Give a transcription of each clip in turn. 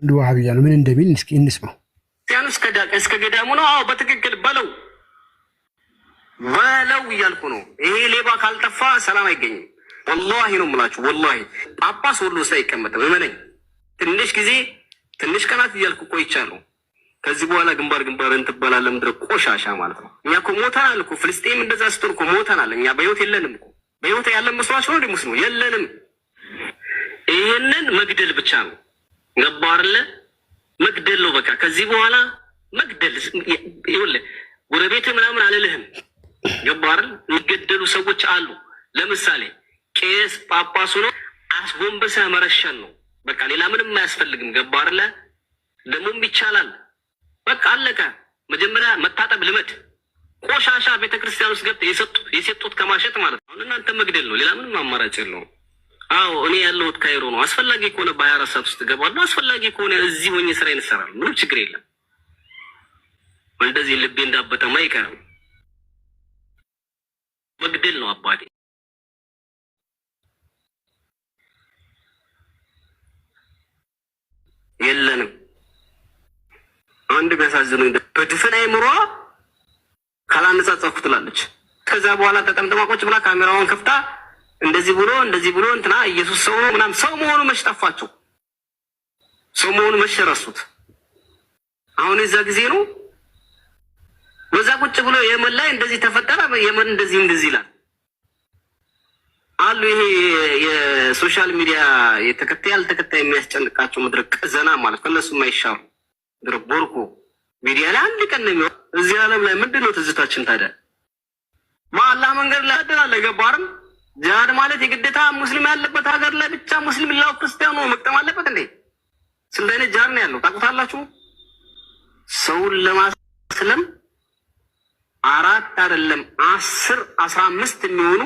እንደ ዋሃብያ ነው ምን እንደሚል እስኪ እንስማው። ክርስቲያኑ እስከ ገዳሙ ነው። አዎ በትክክል በለው እያልኩ ነው። ይሄ ሌባ ካልጠፋ ሰላም አይገኝም። ወላሂ ነው የምላችሁ። ወላሂ ጳጳስ ሁሉ ውስጥ አይቀመጥም። እመነኝ። ትንሽ ቀናት እያልኩ ቆይቻለሁ። ከዚህ በኋላ ግንባር እንትበላለን። ምድረ ቆሻሻ ማለት ነው። እኛ እኮ ሞተናል እኮ ፍልስጤም እንደዛ ስትሆን እኮ ሞተናል። እኛ በህይወት የለንም እኮ። በህይወት ያለን መስሏችሁ ነው ሙስሊሙ? የለንም። ይሄንን መግደል ብቻ ነው። ገባርለ መግደል ነው በቃ። ከዚህ በኋላ መግደል ይኸውልህ፣ ጎረቤት ምናምን አልልህም። ገባርል የሚገደሉ ሰዎች አሉ። ለምሳሌ ቄስ ጳጳሱ ነው አስጎንበሰህ መረሸን ነው በቃ። ሌላ ምንም አያስፈልግም። ገባርለ ደሞም ይቻላል። በቃ አለቀ። መጀመሪያ መታጠብ ልመድ። ቆሻሻ ቤተክርስቲያን ውስጥ ገብተህ የሰጡት ከማሸጥ ማለት ነው። አሁን እናንተ መግደል ነው። ሌላ ምንም አማራጭ የለውም። አዎ እኔ ያለሁት ካይሮ ነው። አስፈላጊ ከሆነ በ24 ሰዓት ውስጥ እገባለሁ። አስፈላጊ ከሆነ እዚህ ሆኜ ስራዬን እሰራለሁ። ምንም ችግር የለም። እንደዚህ ልቤ እንዳበጠማ አይቀርም። መግደል ነው አባቴ። የለንም። አንድ ቢያሳዝኑኝ በድፍን አይምሯ ካላነጻጸፍኩ ትላለች። ከዛ በኋላ ተጠምጥማ ቁጭ ብላ ካሜራውን ከፍታ እንደዚህ ብሎ እንትና ኢየሱስ ሰው ምናምን ሰው መሆኑ መች ጠፋቸው? ሰው መሆኑ መች ረሱት? አሁን የዛ ጊዜ ነው። በዛ ቁጭ ብሎ የመን ላይ እንደዚህ ተፈጠረ፣ የመን እንደዚህ ይላል አሉ። ይሄ የሶሻል ሚዲያ ያልተከታይ የሚያስጨንቃቸው መድረክ ዘና ማለት ከነሱ የማይሻሩ ድረብ ቦርኮ ሚዲያ ላይ አንድ ቀን ነው የሚሆነው። እዚህ ዓለም ላይ ምንድነው ትዝታችን ታዲያ? በአላህ መንገድ ላይ አደላለ ገባርም ጂሃድ ማለት የግዴታ ሙስሊም ያለበት ሀገር ላይ ብቻ ሙስሊም ላው ክርስቲያኑ መቅጠም አለበት እንዴ? ስንት አይነት ጂሃድ ነው ያለው ታውቁታላችሁ? ሰውን ለማስለም 4 አይደለም 10 15 የሚሆኑ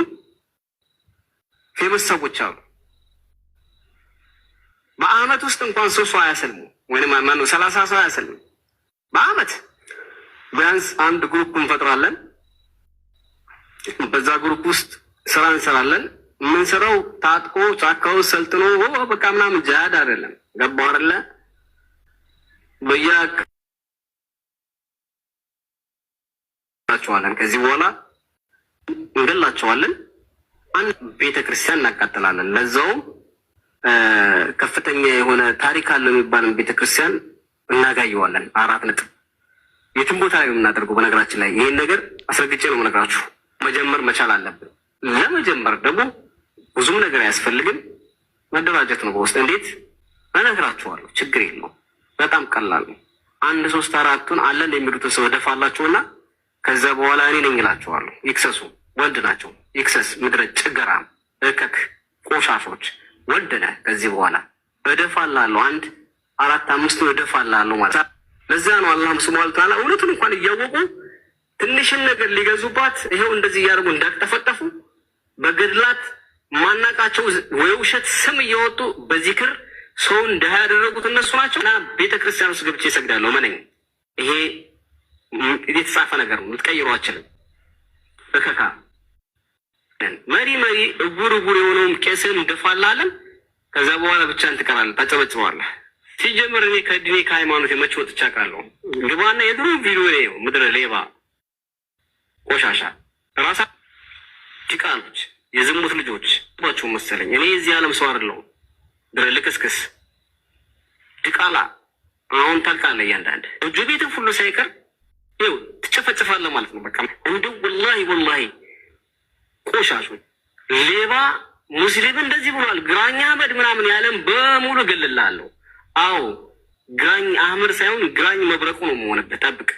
ፌመስ ሰዎች አሉ። በአመት ውስጥ እንኳን 3 ሰው አያሰልሙ ወይንም ማነው 30 ሰው አያሰልሙ። በአመት ቢያንስ አንድ ግሩፕ እንፈጥራለን። በዛ ግሩፕ ውስጥ ስራ እንሰራለን። የምንሰራው ታጥቆ ጫካው ሰልጥኖ በቃ ምናምን ጂሃድ አይደለም። ገባው አይደለ? በያቸዋለን ከዚህ በኋላ እንገላቸዋለን። አንድ ቤተክርስቲያን እናቃጥላለን። ለዛውም ከፍተኛ የሆነ ታሪክ አለው የሚባልን ቤተክርስቲያን እናጋየዋለን። 4 ነጥብ የትም ቦታ ላይ የምናደርገው። በነገራችን ላይ ይሄን ነገር አስረግጬ ነው የምነግራችሁ። መጀመር መቻል አለብን። ለመጀመር ደግሞ ብዙም ነገር አያስፈልግም። መደራጀት ነው በውስጥ። እንዴት እነግራችኋለሁ። ችግር የለውም። በጣም ቀላል ነው። 1 3 4ቱን አለን የሚሉትን ሰው ደፋላችሁና ከዛ በኋላ እኔ ነኝ እላችኋለሁ። ይክሰሱ። ወንድ ናቸው። ይክሰስ። ምድረ ጭገራም እከክ ቆሻሾች ወንድ ነህ። ከዚህ በኋላ እደፋላለሁ። 1 4 5 እደፋላለሁ ማለት ለዛ ነው። አላህም ሱብሃነሁ ወተዓላ እውነቱን እንኳን እያወቁ ትንሽን ነገር ሊገዙባት ይሄው እንደዚህ እያደረጉ እንዳትጠፈጠፉ በገድላት ማናቃቸው ወይ ውሸት ስም እየወጡ በዚክር ሰውን ደሃ ያደረጉት እነሱ ናቸው። እና ቤተክርስቲያን ውስጥ ገብቼ እሰግዳለሁ። መነኝ ይሄ የተጻፈ ነገር ነው። ልትቀይሩ አችልም። እከካ መሪ እጉር የሆነውም ቄስን እንደፋላለን። ከዛ በኋላ ብቻ እንትቀራለን፣ ታጨበጭበዋለህ። ሲጀምር እኔ ከዲኔ ከሃይማኖት የመች ወጥቻ ቃለሁ። ግባና የድሮ ቪዲዮ ነው። ምድረ ሌባ ቆሻሻ ራሳ ጭቃሎች የዝሙት ልጆች ባቸው መሰለኝ። እኔ የዚህ ዓለም ሰው አይደለሁም። ድረ ልክስክስ ጭቃላ አሁን ታልቃለህ። እያንዳንድ እጁ ቤትን ሁሉ ሳይቀር ይኸው ትጨፈጭፋለህ ማለት ነው። በቃ እንደው ወላሂ ቆሻሾች ሌባ ሙስሊም እንደዚህ ብሏል። ግራኝ አህመድ ምናምን ያለም በሙሉ እገልልሃለሁ። አዎ ግራኝ አህመድ ሳይሆን ግራኝ መብረቁ ነው መሆንበት። ጠብቅ።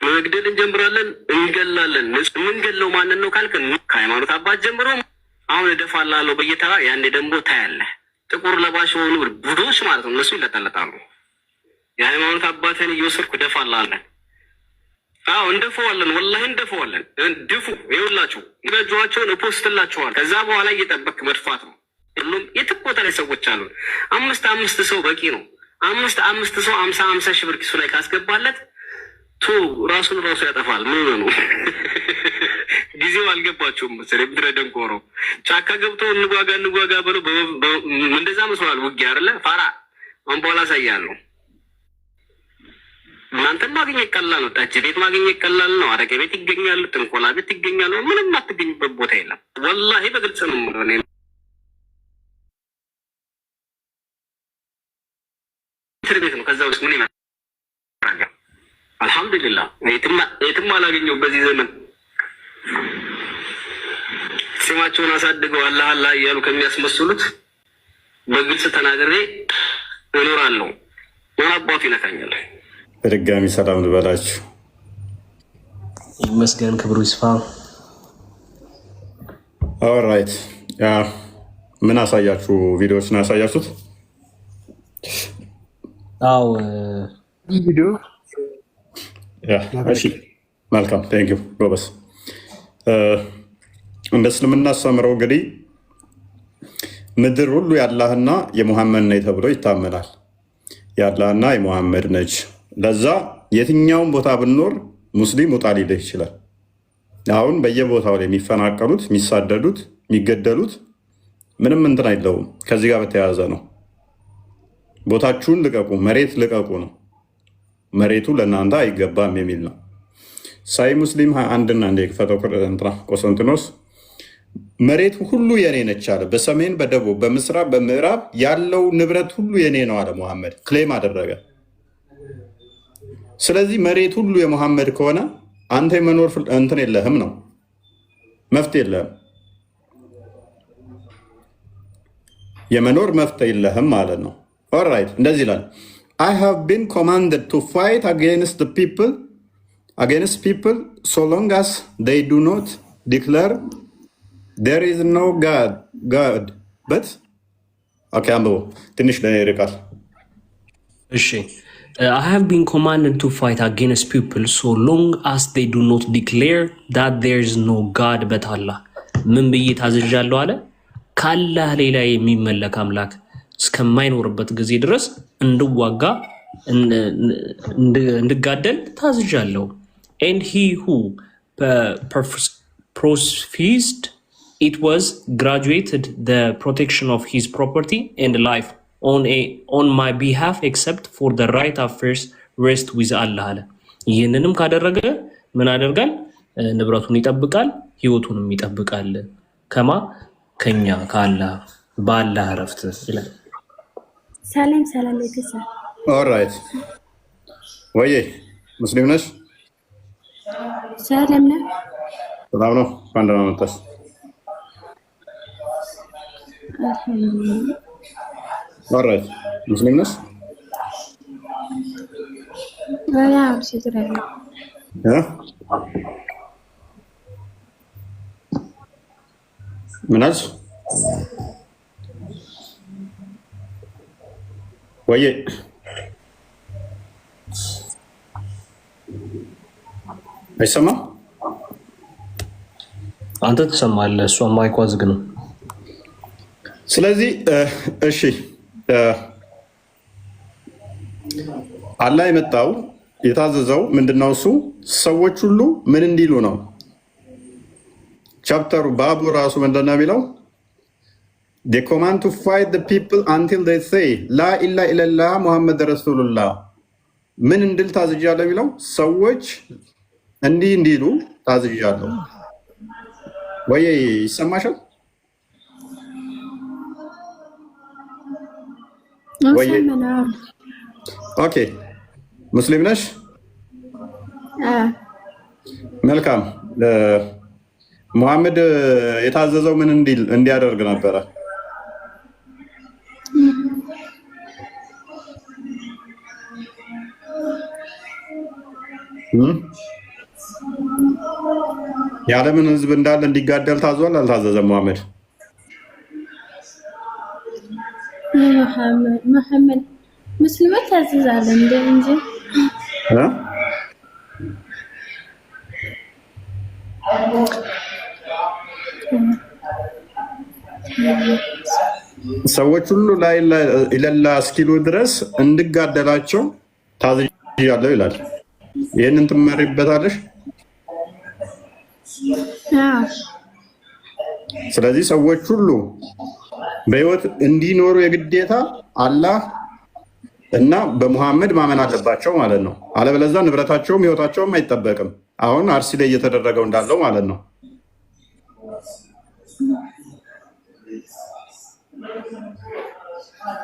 መግደል እንጀምራለን፣ እንገላለን። የምንገለው ማንን ነው ካልክ ከሃይማኖት አባት ጀምሮ አሁን እደፋላለሁ በየተራ። ያኔ ደግሞ ታያለህ ጥቁር ለባሽ የሆኑ ቡዶች ማለት ነው። እነሱ ይለጠለጣሉ። የሃይማኖት አባትን እየወሰድኩ እደፋላለሁ። አዎ እንደፈዋለን፣ ወላሂ እንደፈዋለን። ድፉ ይኸውላችሁ፣ ይበጇቸውን እፖስትላችኋል። ከዛ በኋላ እየጠበክ መድፋት ነው። ሁሉም የትም ቦታ ላይ ሰዎች አሉ። 5 ሰው በቂ ነው። 5 ሰው 50 ሺህ ብር ኪሱ ላይ ካስገባለት ራሱን ያጠፋል። ምን ነው ጊዜው አልገባቸውም መሰለኝ። ምድረ ደንቆሮ ጫካ ገብቶ እንጓጋ ብሎ እንደዛ መስሏል። ውጊያ አይደለ ፋራ አሁን በኋላ አሳያለሁ። እናንተም ማግኘት ቀላል ነው። ጠጅ ቤት ማግኘት ቀላል ነው። አረቄ ቤት ይገኛሉ፣ ጥንቆላ ቤት ይገኛሉ። ምንም አትገኝበት ቦታ የለም። ወላሂ በግልጽ ነው የምልህ። እስር ቤት ነው። ከዛ ውስጥ ምን ይመጣል? አልሐምዱሊላህ የትም አላገኘው በዚህ ዘመን። ስማቸውን አሳድገው አላህ አላህ እያሉ ከሚያስመስሉት በግልጽ ተናግሬ እኖራለሁ። ምን አባቱ ይነካኛል? በድጋሚ ሰላም ልበላችሁ። ይመስገን፣ ክብሩ ይስፋ። ኦልራይት ምን አሳያችሁ? ቪዲዮዎችን ያሳያችሁት? አዎ ቪዲዮ። እሺ መልካም ቴንክ ዩ ጎበስ። እንደ እስልምና አስተምረው እንግዲህ ምድር ሁሉ የአላህና የሙሐመድ ነች ተብሎ ይታመናል። የአላህና የሙሐመድ ነች። ለዛ የትኛውን ቦታ ብንኖር ሙስሊም ውጣ ሊልህ ይችላል። አሁን በየቦታው ላይ የሚፈናቀሉት፣ የሚሳደዱት፣ የሚገደሉት ምንም እንትን አይለውም። ከዚህ ጋር በተያያዘ ነው። ቦታችሁን ልቀቁ፣ መሬት ልቀቁ ነው። መሬቱ ለእናንተ አይገባም የሚል ነው። ሳይ ሙስሊም 21ና እንደ ክፈተው ቆስጠንጢኖስ መሬት ሁሉ የኔ ነች አለ። በሰሜን፣ በደቡብ፣ በምስራቅ፣ በምዕራብ ያለው ንብረት ሁሉ የኔ ነው አለ። ሙሐመድ ክሌም አደረገ። ስለዚህ መሬት ሁሉ የሙሐመድ ከሆነ አንተ የመኖር እንትን የለህም ነው፣ መፍትሄ የለህም፣ የመኖር መፍትሄ የለህም ማለት ነው። ኦልራይት እንደዚህ ይላል። I have been commanded to fight against people so long as they do not declare there is no God but okay አንብቦ ትንሽ ይርቃል። እሺ I have been commanded to fight against people so long as they do not declare that there is no God but Allah። ምን ብዬ ታዝዣለሁ አለ? ካላህ ሌላ የሚመለክ አምላክ እስከማይኖርበት ጊዜ ድረስ እንድዋጋ እንድጋደል ታዝዣለሁ። and he who professed it was graduated the protection of his property and life on my behalf except for the right of first rest with Allah አለ። ይህንንም ካደረገ ምን አደርጋል? ንብረቱን ይጠብቃል፣ ህይወቱንም ይጠብቃል። ከማ ከኛ ከአላህ በአላህ ረፍት ይላል። ሰላም ሰላም ቤተሰብ። ኦልራይት ወይዬ ሙስሊም ነሽ? ሰላም ነው። ሰላም ነው። እንኳን ደህና መጣሽ። ኦልራይት ሙስሊም ነሽ? ያው ሲድራለ ምን አልሽ? ወይዬ አይሰማም? አንተ ትሰማለህ፣ እሷ ማይኳ ዝግ ነው። ስለዚህ እሺ አላህ የመጣው የታዘዘው ምንድነው? እሱ ሰዎች ሁሉ ምን እንዲሉ ነው? ቻፕተሩ ባቡ ራሱ ምንድነው የሚለው? they command to fight the people until they say la ilaha illallah muhammad rasulullah ምን እንድል ታዝዣለሁ የሚለው ሰዎች እንዲህ እንዲሉ ታዝዣለሁ። ወይ ይሰማሻል? ወይ ኦኬ ሙስሊም ነሽ? መልካም። ሙሐመድ የታዘዘው ምን እንዲያደርግ ነበረ? የዓለምን ሕዝብ እንዳለ እንዲጋደል ታዟል? አልታዘዘም? ሙሐመድ መሐመድ ሙስሊሞች ታዘዛለ እንጂ ሰዎች ሁሉ ላይ ኢለላ እስኪሉ ድረስ እንድጋደላቸው ታዝዣለሁ ይላል። ይህንን ትመሪበታለሽ? ስለዚህ ሰዎች ሁሉ በህይወት እንዲኖሩ የግዴታ አላህ እና በሙሐመድ ማመን አለባቸው ማለት ነው። አለበለዚያ ንብረታቸውም ህይወታቸውም አይጠበቅም። አሁን አርሲ ላይ እየተደረገው እንዳለው ማለት ነው።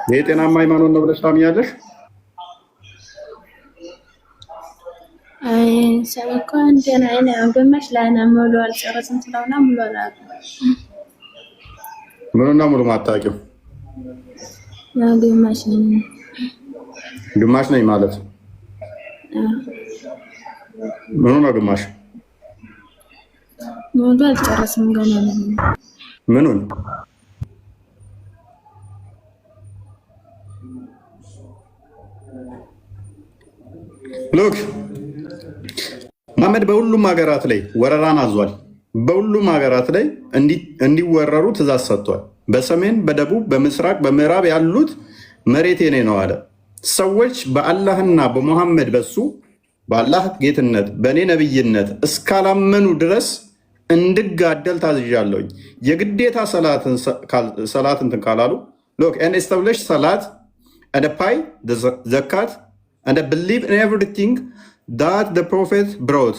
ይሄ ጤናማ ሃይማኖት ነው ብለሽ ታምኛለሽ? ሰበኮ እንደና እኔ ግማሽ ላይ ነው ሙሉ አልጨረስም ስለሆነ ሙሉ አላውቅም። ምኑና ሙሉ ማታውቂው? ግማሽ ግማሽ ነኝ ማለት ምኑ ነው ግማሽ? ሙሉ አልጨረስም ገና ነው። ምኑን? ሉክ መሐመድ በሁሉም ሀገራት ላይ ወረራን አዟል። በሁሉም ሀገራት ላይ እንዲወረሩ ትእዛዝ ሰጥቷል። በሰሜን፣ በደቡብ፣ በምስራቅ፣ በምዕራብ ያሉት መሬት የኔ ነው አለ። ሰዎች በአላህና በሙሐመድ በሱ በአላህ ጌትነት በእኔ ነብይነት እስካላመኑ ድረስ እንድጋደል ታዝዣለሁኝ። የግዴታ ሰላትን ካላሉ ሎክ and establish salat and pay the zakat and believe in everything that the prophet brought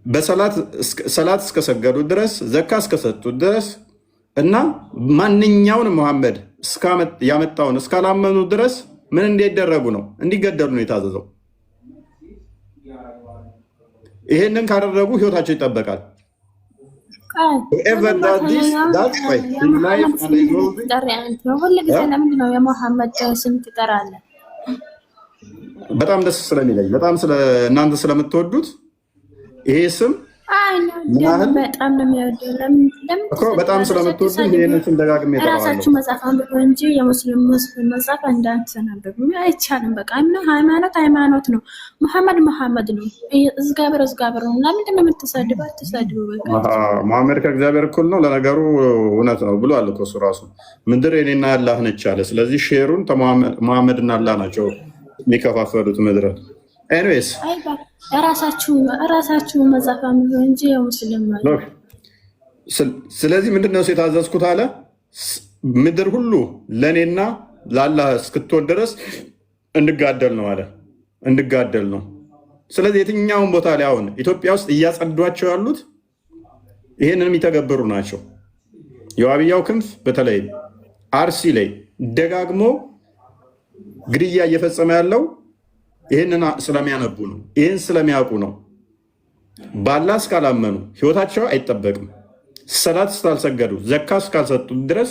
በሰላት እስከሰገዱ ድረስ ዘካ እስከሰጡ ድረስ እና ማንኛውን ሙሐመድ ያመጣውን እስካላመኑ ድረስ ምን እንዲደረጉ ነው? እንዲገደሉ ነው የታዘዘው። ይሄንን ካደረጉ ህይወታቸው ይጠበቃል። በጣም ደስ ስለሚለኝ በጣም እናንተ ስለምትወዱት ይሄ ስም በጣም ነው የሚወደው። በጣም ስለምትወዱ ይሄንን ስም ደጋግሜ ራሳችሁ መጽሐፍ አንብቦ እንጂ የሙስሊም መጽሐፍ እንዳትሰናበቡ አይቻልም። በቃ ሃይማኖት ነው። መሐመድ ነው። እግዚአብሔር ነው። ለምንድን ነው የምትሰድቡ? አትሰድቡ። በቃ መሐመድ ከእግዚአብሔር እኩል ነው። ለነገሩ እውነት ነው ብሏል እኮ እሱ ራሱ። ምድር የኔና ያላህ ነች አለ። ስለዚህ ሼሩን መሐመድና አላህ ናቸው የሚከፋፈሉት ምድር። ኤኒዌይስ ራሳችሁ መጽሐፍ አንብቦ እንጂ የሙስሊም ማለት። ስለዚህ ምንድነው የታዘዝኩት አለ ምድር ሁሉ ለእኔና ለአላህ እስክትሆን ድረስ እንድጋደል ነው አለ። እንድጋደል ነው። ስለዚህ የትኛውን ቦታ ላይ አሁን ኢትዮጵያ ውስጥ እያጸዷቸው ያሉት ይህንን የሚተገብሩ ናቸው። የዋብያው ክንፍ በተለይ አርሲ ላይ ደጋግሞ ግድያ እየፈጸመ ያለው ይህንን ስለሚያነቡ ነው። ይህን ስለሚያውቁ ነው። በአላህ እስካላመኑ ህይወታቸው አይጠበቅም። ሰላት እስካልሰገዱ ዘካ እስካልሰጡ ድረስ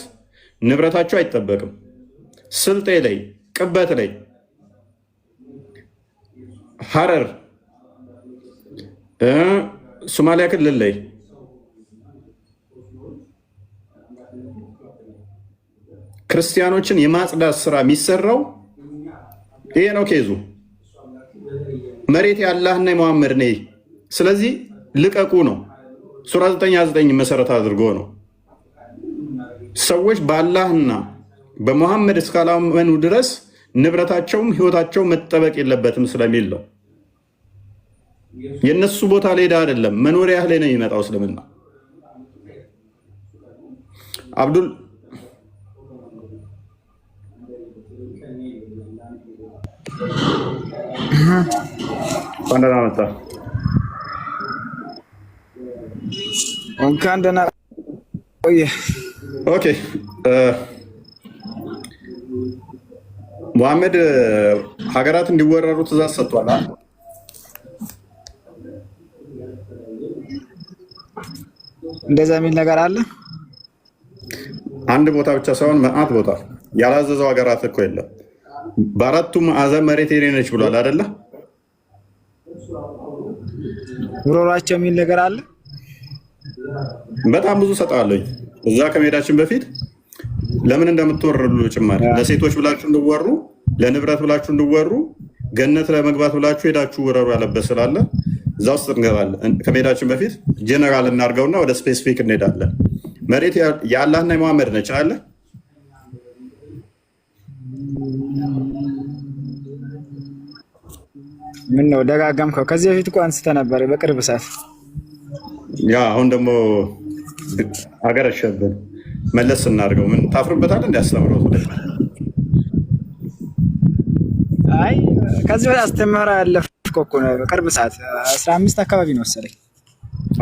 ንብረታቸው አይጠበቅም። ስልጤ ላይ፣ ቅበት ላይ፣ ሐረር፣ ሶማሊያ ክልል ላይ ክርስቲያኖችን የማጽዳት ስራ የሚሰራው ይሄ ነው ኬዙ። መሬት የአላህና የሙሐመድ ነው። ስለዚህ ልቀቁ ነው። ሱራ 9:9 መሰረት አድርጎ ነው። ሰዎች በአላህና በሙሐመድ እስካላመኑ ድረስ ንብረታቸውም ህይወታቸው መጠበቅ የለበትም ስለሚል ነው። የነሱ ቦታ ላይ አይደለም፣ መኖሪያ ላይ ነው የሚመጣው እስልምና። አብዱል ደህና መጣ። እንኳን ደህና ቆየ። ኦኬ ሙሐመድ ሀገራት እንዲወረሩ ትእዛዝ ሰጥቷል። እንደዛ የሚል ነገር አለ። አንድ ቦታ ብቻ ሳይሆን መዓት ቦታ ያላዘዘው ሀገራት እኮ የለም። በአራቱ ማዕዘን መሬት የኔ ነች ብሏል አይደለ? ውሮራቸው የሚል ነገር አለ። በጣም ብዙ ሰጣለኝ። እዛ ከመሄዳችን በፊት ለምን እንደምትወርሉ ጭማሪ ለሴቶች ብላችሁ እንድወሩ፣ ለንብረት ብላችሁ እንድወሩ፣ ገነት ለመግባት ብላችሁ ሄዳችሁ ወረሩ ያለበት ስላለ እዛ ውስጥ እንገባለን። ከመሄዳችን በፊት ጀነራል እናድርገውና ወደ ስፔሲፊክ እንሄዳለን። መሬት የአላህና የሙሐመድ ነች አለ። ምን ነው ደጋገምከው? ከዚህ በፊት እኮ አንስተህ ነበር በቅርብ ሰዓት። ያ አሁን ደግሞ አገረሸብን። መለስ እናድርገው። ምን ታፍርበታል? እንዲያስተምረው አይ ከዚህ በኋላ አስተማራ ያለፍከው እኮ ነው። ቅርብ ሰዓት 15 አካባቢ ነው መሰለኝ።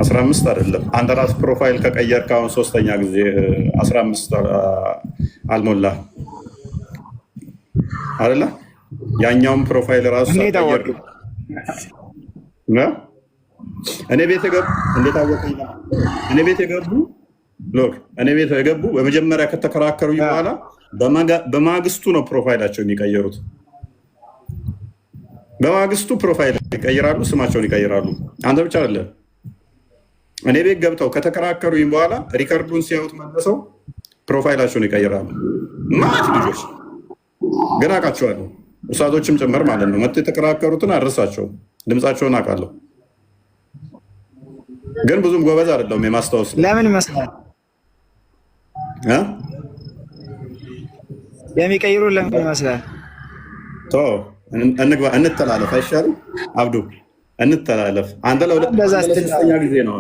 15 አይደለም አንተ ራስ ፕሮፋይል ከቀየርክ አሁን 3ኛ ጊዜ 15 አልሞላ አይደለ? ያኛውን ፕሮፋይል ራሱ ቀየርክ ነው። እኔ ቤት የገቡ እንዴት አወቀኝ? እኔ ቤት የገቡ ሎክ እኔ ቤት የገቡ በመጀመሪያ ከተከራከሩኝ በኋላ በማግስቱ ነው ፕሮፋይላቸው የሚቀየሩት። በማግስቱ ፕሮፋይል ይቀይራሉ፣ ስማቸውን ይቀይራሉ። አንተ ብቻ አይደለም። እኔ ቤት ገብተው ከተከራከሩኝ በኋላ ሪከርዱን ሲያዩት መልሰው ፕሮፋይላቸውን ይቀይራሉ። ማለት ልጆች ግን አውቃቸዋለሁ፣ ውሳቶችም ጭምር ማለት ነው። መጥተው የተከራከሩትን አድረሳቸው፣ ድምፃቸውን አውቃለሁ። ግን ብዙም ጎበዝ አይደለሁም የማስታወስ። ለምን ይመስላል የሚቀይሩ? ለምን ይመስላል? እንግባ እንተላለፍ፣ አይሻልም? አብዱ እንተላለፍ። አንተ ለሶስተኛ ጊዜ ነው፣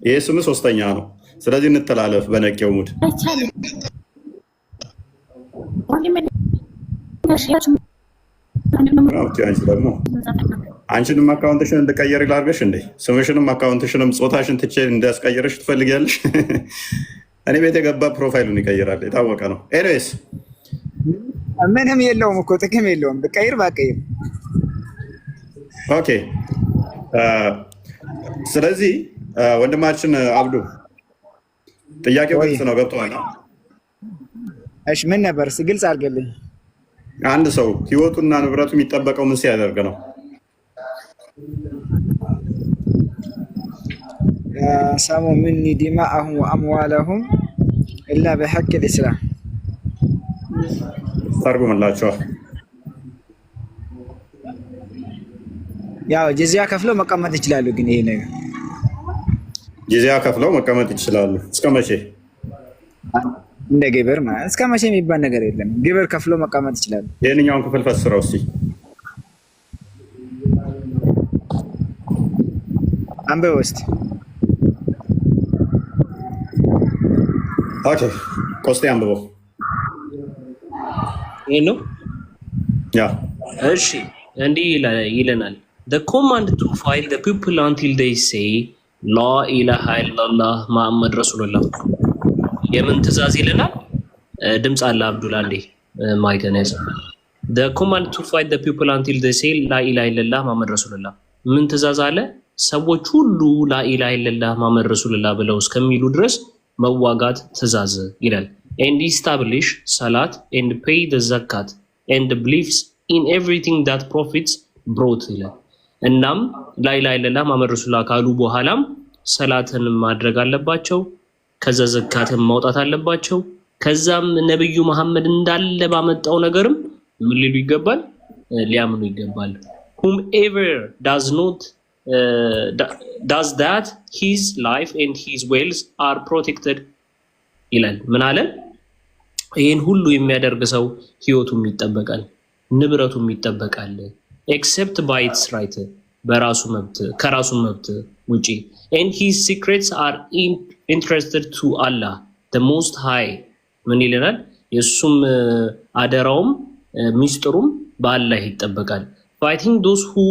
ይሄ ስም 3ኛ ነው። ስለዚህ እንተላለፍ በነቄው ሙድ። አንቺ ደግሞ አንቺንም አካውንትሽን እንድቀየር ላድርግሽ እንዴ? ስምሽንም አካውንትሽንም ጾታሽን ትቼ እንዲያስቀይርሽ ትፈልጊያለሽ? እኔ ቤት የገባ ፕሮፋይሉን ይቀይራል፣ የታወቀ ነው። ኤኒዌይስ ምንም የለውም እኮ ጥቅም የለውም። ብቀይር ባቀይር ኦኬ። ስለዚህ ወንድማችን አብዱ ጥያቄው ግልጽ ነው፣ ገብቶሃል? እሺ ምን ነበር? ግልጽ አድርገልኝ። አንድ ሰው ህይወቱና ንብረቱ የሚጠበቀው ምን ሲያደርግ ነው? ሰሙ ምኒ ዲማአሁም ወአምዋለሁም ኢላ ቢሐቅ ልእስላም። ተርጉምላችኋል። ያው ጂዚያ ከፍለው መቀመጥ ይችላሉ። ግን ይሄ ነገር ጂዚያ ከፍለው መቀመጥ ይችላሉ። እስከ መቼ? እንደ ግብር ማለት እስከ መቼ የሚባል ነገር የለም። ግብር ከፍለው መቀመጥ ይችላሉ። ይሄንኛውን ክፍል ፈስረው እስቲ አንበው እስቲ። ኦኬ ቆስጤ አንብበው። ይሄ ነው ያ። እሺ እንዲህ ይለናል the command to fight the people until they say la ilaha illallah muhammad rasulullah። የምን ትእዛዝ ይለናል? ድምጽ አለ አብዱላ እንዴ ማይከነስ the command to fight the people until they say la ilaha illallah muhammad rasulullah። ምን ትእዛዝ አለ? ሰዎች ሁሉ la ilaha illallah muhammad rasulullah ብለው እስከሚሉ ድረስ መዋጋት ትእዛዝ ይላል። and establish salat and pay the zakat and believes in everything that prophets brought ይላል። እናም la ilaha illallah muhammad rasulullah ካሉ በኋላም ሰላትን ማድረግ አለባቸው፣ ከዛ ዘካትን ማውጣት አለባቸው። ከዛም ነብዩ መሐመድ እንዳለ ባመጣው ነገርም ምን ሊሉ ይገባል? ሊያምኑ ይገባል። whomever does that his life and his wealth are protected ይላል። ምን አለ? ይሄን ሁሉ የሚያደርግ ሰው ህይወቱም ይጠበቃል፣ ንብረቱም ይጠበቃል። except by its right በራሱ መብት ከራሱ መብት ውጪ and his secrets are interested to Allah the most high ምን ይለናል? የሱም አደራውም ሚስጥሩም በአላህ ይጠበቃል። fighting those who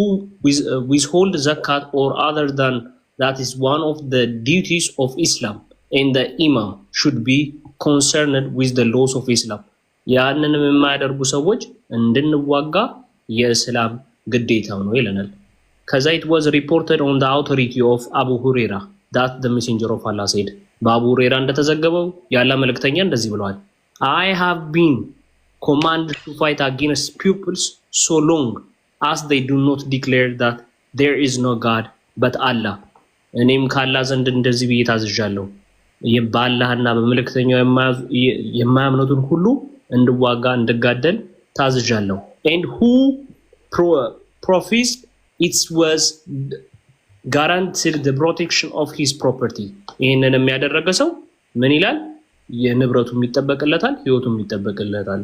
withhold zakat or other than that is one of the duties of Islam and the imam should be concerned with the laws of Islam። ያንንም የማያደርጉ ሰዎች እንድንዋጋ የእስላም ግዴታው ነው ይለናል። ከዛ it was reported on the authority of Abu Huraira that the messenger of Allah said በአቡ ሁሬራ እንደተዘገበው ያለ መልእክተኛ እንደዚህ ብለዋል I have been commanded to fight against peoples so long as they do not declare that there is no God but Allah። እኔም ካላህ ዘንድ እንደዚህ ብዬ ታዝዣለሁ በአላህና በመልእክተኛው የማያምኑትን ሁሉ እንድዋጋ እንድጋደል ታዝዣለሁ። and who professed it was guaranteed the protection of his property። ይሄንን የሚያደረገ ሰው ምን ይላል? የንብረቱም ይጠበቅለታል፣ ህይወቱም ይጠበቅለታል።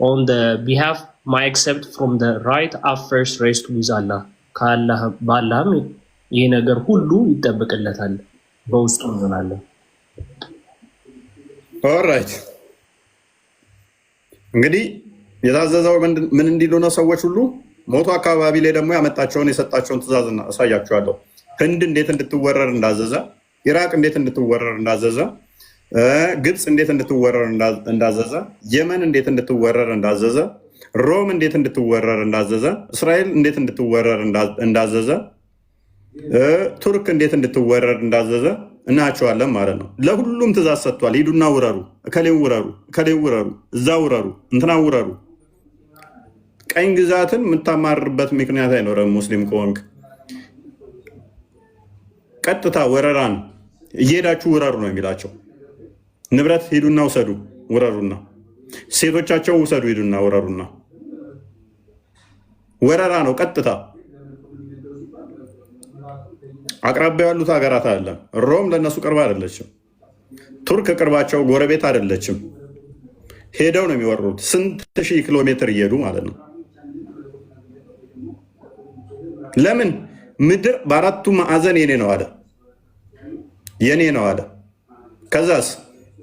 on the behalf my accept from the right affairs rest with Allah። ካላህ ባላህም ይሄ ነገር ሁሉ ይጠበቅለታል፣ በውስጡ ይሆናል። ኦልራይት እንግዲህ የታዘዘው ምን እንዲሉ ነው? ሰዎች ሁሉ ሞቱ አካባቢ ላይ ደግሞ ያመጣቸውን የሰጣቸውን ትእዛዝ አሳያችኋለሁ። ህንድ እንዴት እንድትወረር እንዳዘዘ፣ ኢራቅ እንዴት እንድትወረር እንዳዘዘ፣ ግብፅ እንዴት እንድትወረር እንዳዘዘ፣ የመን እንዴት እንድትወረር እንዳዘዘ፣ ሮም እንዴት እንድትወረር እንዳዘዘ፣ እስራኤል እንዴት እንድትወረር እንዳዘዘ፣ ቱርክ እንዴት እንድትወረር እንዳዘዘ እናያቸዋለን ማለት ነው። ለሁሉም ትእዛዝ ሰጥቷል። ሂዱና ውረሩ፣ እከሌን ውረሩ፣ እከሌን ውረሩ፣ እዛ ውረሩ፣ እንትና ውረሩ። ቀኝ ግዛትን የምታማርበት ምክንያት አይኖርም። ሙስሊም ከሆንክ ቀጥታ ወረራን እየሄዳችሁ ውረሩ ነው የሚላቸው። ንብረት ሂዱና ውሰዱ ውረሩና፣ ሴቶቻቸው ውሰዱ ሂዱና ውረሩና። ወረራ ነው ቀጥታ። አቅራቢያ ያሉት ሀገራት አለ። ሮም ለእነሱ ቅርብ አይደለችም። ቱርክ ቅርባቸው ጎረቤት አይደለችም። ሄደው ነው የሚወሩት። ስንት ሺህ ኪሎ ሜትር እየሄዱ ማለት ነው። ለምን? ምድር በአራቱ ማዕዘን የኔ ነው አለ፣ የኔ ነው አለ። ከዛስ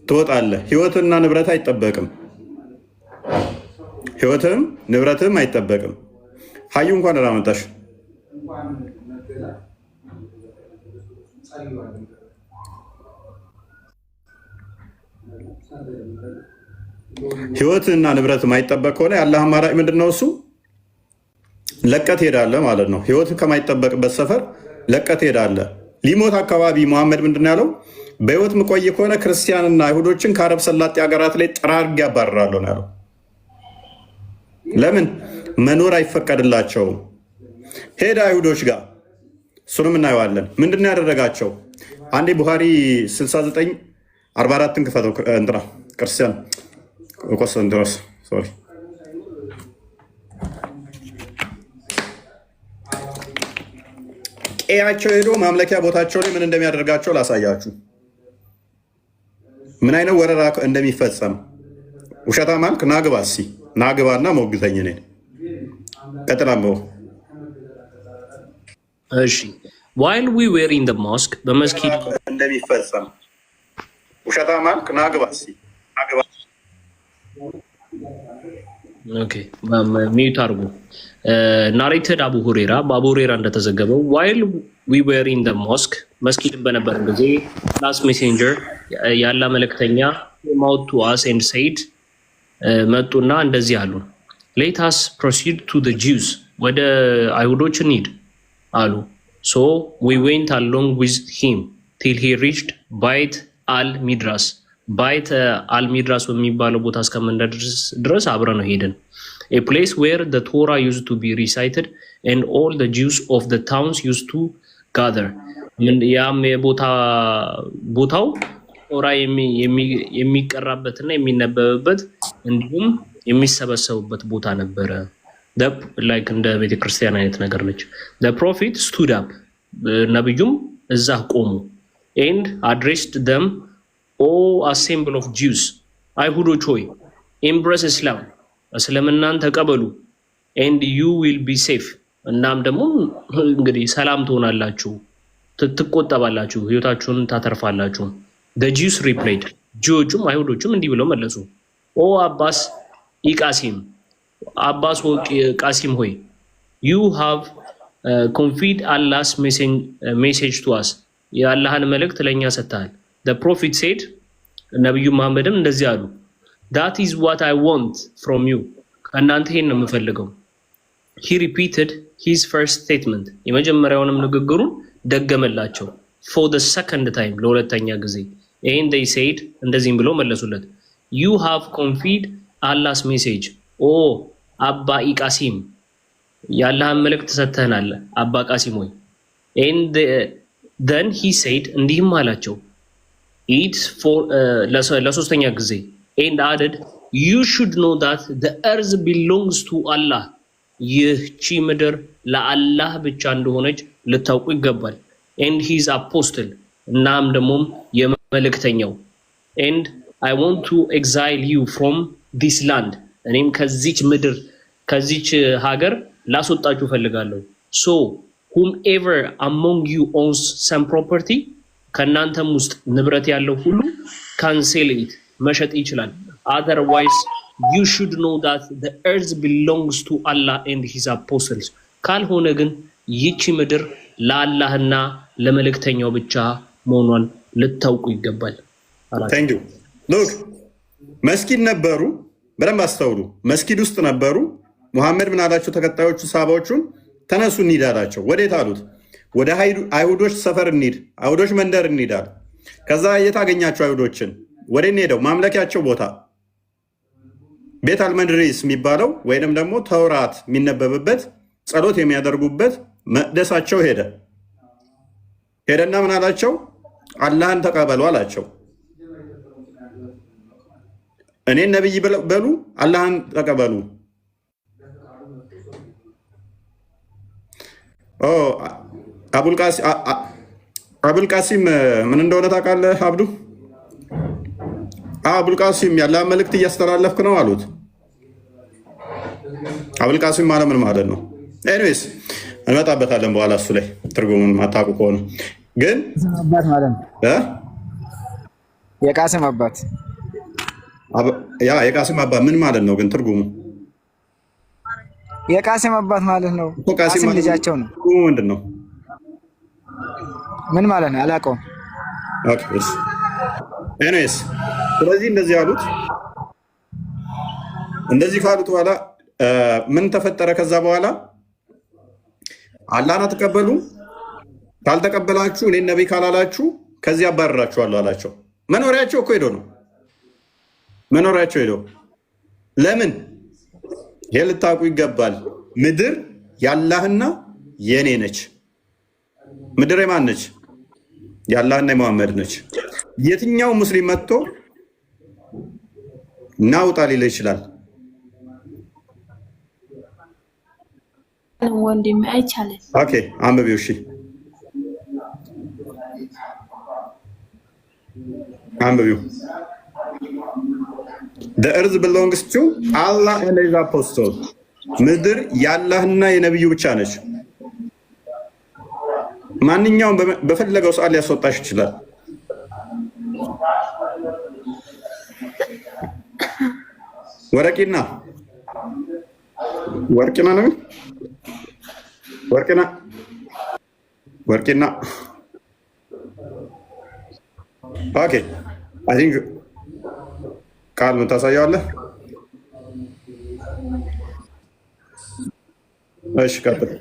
ትወጣለህ። ህይወትና ንብረት አይጠበቅም። ህይወትም ንብረትም አይጠበቅም። ሀዩ እንኳን ደህና መጣሽ። ህይወትና ንብረት የማይጠበቅ ከሆነ ያለ አማራጭ ምንድን ነው? እሱ ለቀት ሄዳለ ማለት ነው። ህይወት ከማይጠበቅበት ሰፈር ለቀት ሄዳለ። ሊሞት አካባቢ መሐመድ ምንድን ያለው? በህይወት ምቆይ ከሆነ ክርስቲያንና አይሁዶችን ከአረብ ሰላጤ ሀገራት ላይ ጠራርጌ ያባርራለሁ ነው ያለው። ለምን? መኖር አይፈቀድላቸውም። ሄደ አይሁዶች ጋር፣ እሱንም እናየዋለን። ምንድን ያደረጋቸው? አንዴ ቡሃሪ 69:44 ክፈተው። እንትና ክርስቲያን ቆስጠንጢኖስ ሶሪ ቀያቸው ሄዶ ማምለኪያ ቦታቸው ላይ ምን እንደሚያደርጋቸው ላሳያችሁ። ምን አይነት ወረራ እንደሚፈጸም። ውሸታ ማልክ ናግባ፣ እስኪ ናግባና ሞግተኝ ነኝ። ቀጥላምበው። እሺ while we were in the mosque በመስጊድ እንደሚፈጸም። ውሸታ ማልክ ናግባ፣ እስኪ ናግባ። ኦኬ ሚዩት አድርጉ። ናሬትድ አቡ ሁሬራ በአቡ ሁሬራ እንደተዘገበው while we were in the mosque መስጊድ በነበረን ጊዜ last messenger ያላ መልእክተኛ came out to us and said መጡና እንደዚህ አሉ። let us proceed to the Jews ወደ አይሁዶች እንሂድ አሉ። so we went along with him till he reached Bait al-Midras ባይት አልሚድራስ በሚባለው ቦታ እስከምንደርስ ድረስ አብረን ነው ሄደን። a place where the Torah used to be recited and all the Jews of the towns used to gather ያም ቦታው ቶራ የሚቀራበትና የሚነበብበት እንዲሁም የሚሰበሰቡበት ቦታ ነበረ። ላይክ እንደ ቤተክርስቲያን አይነት ነገር ነች። the prophet stood up ነብዩም እዛ ቆሙ and addressed them, O assembly of Jews አይሁዶች ሆይ embrace Islam እስልምናን ተቀበሉ and you will be safe እናም ደግሞ እንግዲህ ሰላም ትሆናላችሁ፣ ትቆጠባላችሁ፣ ህይወታችሁን ታተርፋላችሁ። the Jews replied ጂዎቹም አይሁዶቹም እንዲህ ብለው መለሱ። O Abbas ኢቃሲም አባስ ቃሲም ሆይ you have conveyed Allah's message to us የአላህን መልእክት ለእኛ ሰጥተሃል። the prophet said ነብዩ መሐመድም እንደዚህ አሉ that is what I want from you ከእናንተ ይሄን ነው የምፈልገው። he repeated his first statement የመጀመሪያውንም ንግግሩን ደገመላቸው for the second time ለሁለተኛ ጊዜ and they said እንደዚህም ብለው መለሱለት you have conveyed Allah's message ኦ አባ ኢቃሲም የአላህን መልእክት ሰጥተናል አባ ቃሲም ሆይ and then he said እንዲህም አላቸው it's for ለሶስተኛ ጊዜ and added you should know that the earth belongs to Allah ይህቺ ምድር ለአላህ ብቻ እንደሆነች ልታውቁ ይገባል and his apostle እናም ደግሞም የመልእክተኛው and I want to exile you from this land እኔም ከዚች ምድር ከዚች ሀገር ላስወጣችሁ ፈልጋለሁ። so whomever among you owns some property ከናንተም ውስጥ ንብረት ያለው ሁሉ cancel it መሸጥ ይችላል። otherwise you should know that the earth belongs to Allah and his apostles ካልሆነ ግን ይቺ ምድር ለአላህና ለመልእክተኛው ብቻ መሆኗን ልታውቁ ይገባል። Thank you. Look, መስጊድ ነበሩ። በደንብ አስተውሉ። መስጊድ ውስጥ ነበሩ። ሙሐመድ ምን አላቸው? ተከታዮቹ ሰሃባዎቹን ተነሱ እንሂድ አላቸው። ወዴት አሉት? ወደ አይሁዶች ሰፈር እንሂድ፣ አይሁዶች መንደር እንሂድ አለ። ከዛ የት አገኛቸው አይሁዶችን? ወደ ሄደው ማምለኪያቸው ቦታ ቤት አልመድሪስ የሚባለው ወይንም ደግሞ ተውራት የሚነበብበት ጸሎት የሚያደርጉበት መቅደሳቸው ሄደና ምን አላቸው? አላህን ተቀበሉ አላቸው። እኔን ነብይ በሉ፣ አላህን ተቀበሉ። አቡልቃሲም ምን እንደሆነ ታውቃለህ አብዱ? አቡልቃሲም ያላህ መልእክት እያስተላለፍክ ነው አሉት። አቡልቃሲም ማለት ምን ማለት ነው? ኤኒዌይስ እንመጣበታለን በኋላ እሱ ላይ ትርጉሙን ማታውቁ ከሆነ ግን አባት ማለት ነው። የቃስም አባት የቃስም አባት ምን ማለት ነው ግን ትርጉሙ? የቃስም አባት ማለት ነው። ቃስም ልጃቸው ነው። ምንድን ነው? ምን ማለት ነው? አላውቀውም። ኤኒዌይስ ስለዚህ እንደዚህ አሉት። እንደዚህ ካሉት በኋላ ምን ተፈጠረ? ከዛ በኋላ አላህን አትቀበሉ፣ ካልተቀበላችሁ እኔን ነቢይ ካላላችሁ ከዚህ አባረራችኋለሁ አላቸው። መኖሪያቸው እኮ ሄዶ ነው። መኖሪያቸው ሄዶ ለምን? ይሄ ልታውቁ ይገባል። ምድር ያላህና የኔ ነች። ምድር የማን ነች? የአላህና የመሐመድ ነች። የትኛው ሙስሊም መጥቶ ናውጣ ሊል ይችላል? ወንድም አይቻልም። ኦኬ አንብቢው። እሺ አንብቢው። The earth belongs to Allah and his apostles. ምድር የአላህና የነብዩ ብቻ ነች። ማንኛውም በፈለገው ሰዓት ሊያስወጣሽ ይችላል። ወርቂና ነው ወርቂና ኦኬ አይ ቲንክ ቃል ምን ታሳያለህ? እሺ ቀጥል።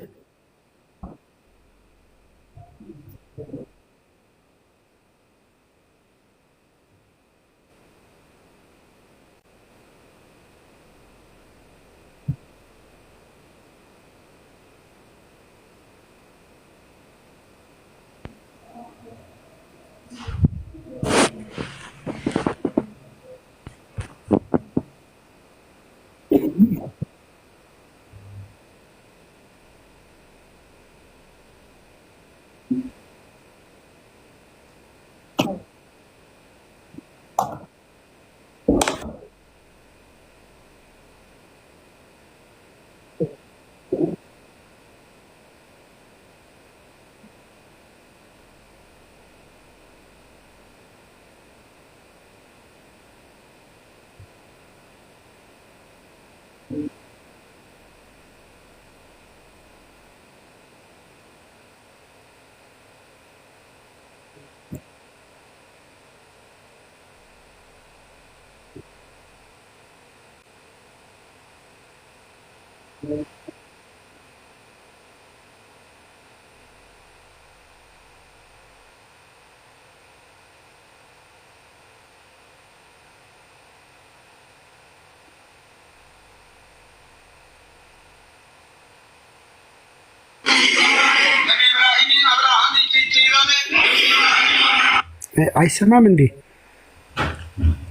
አይሰማም እንዴ?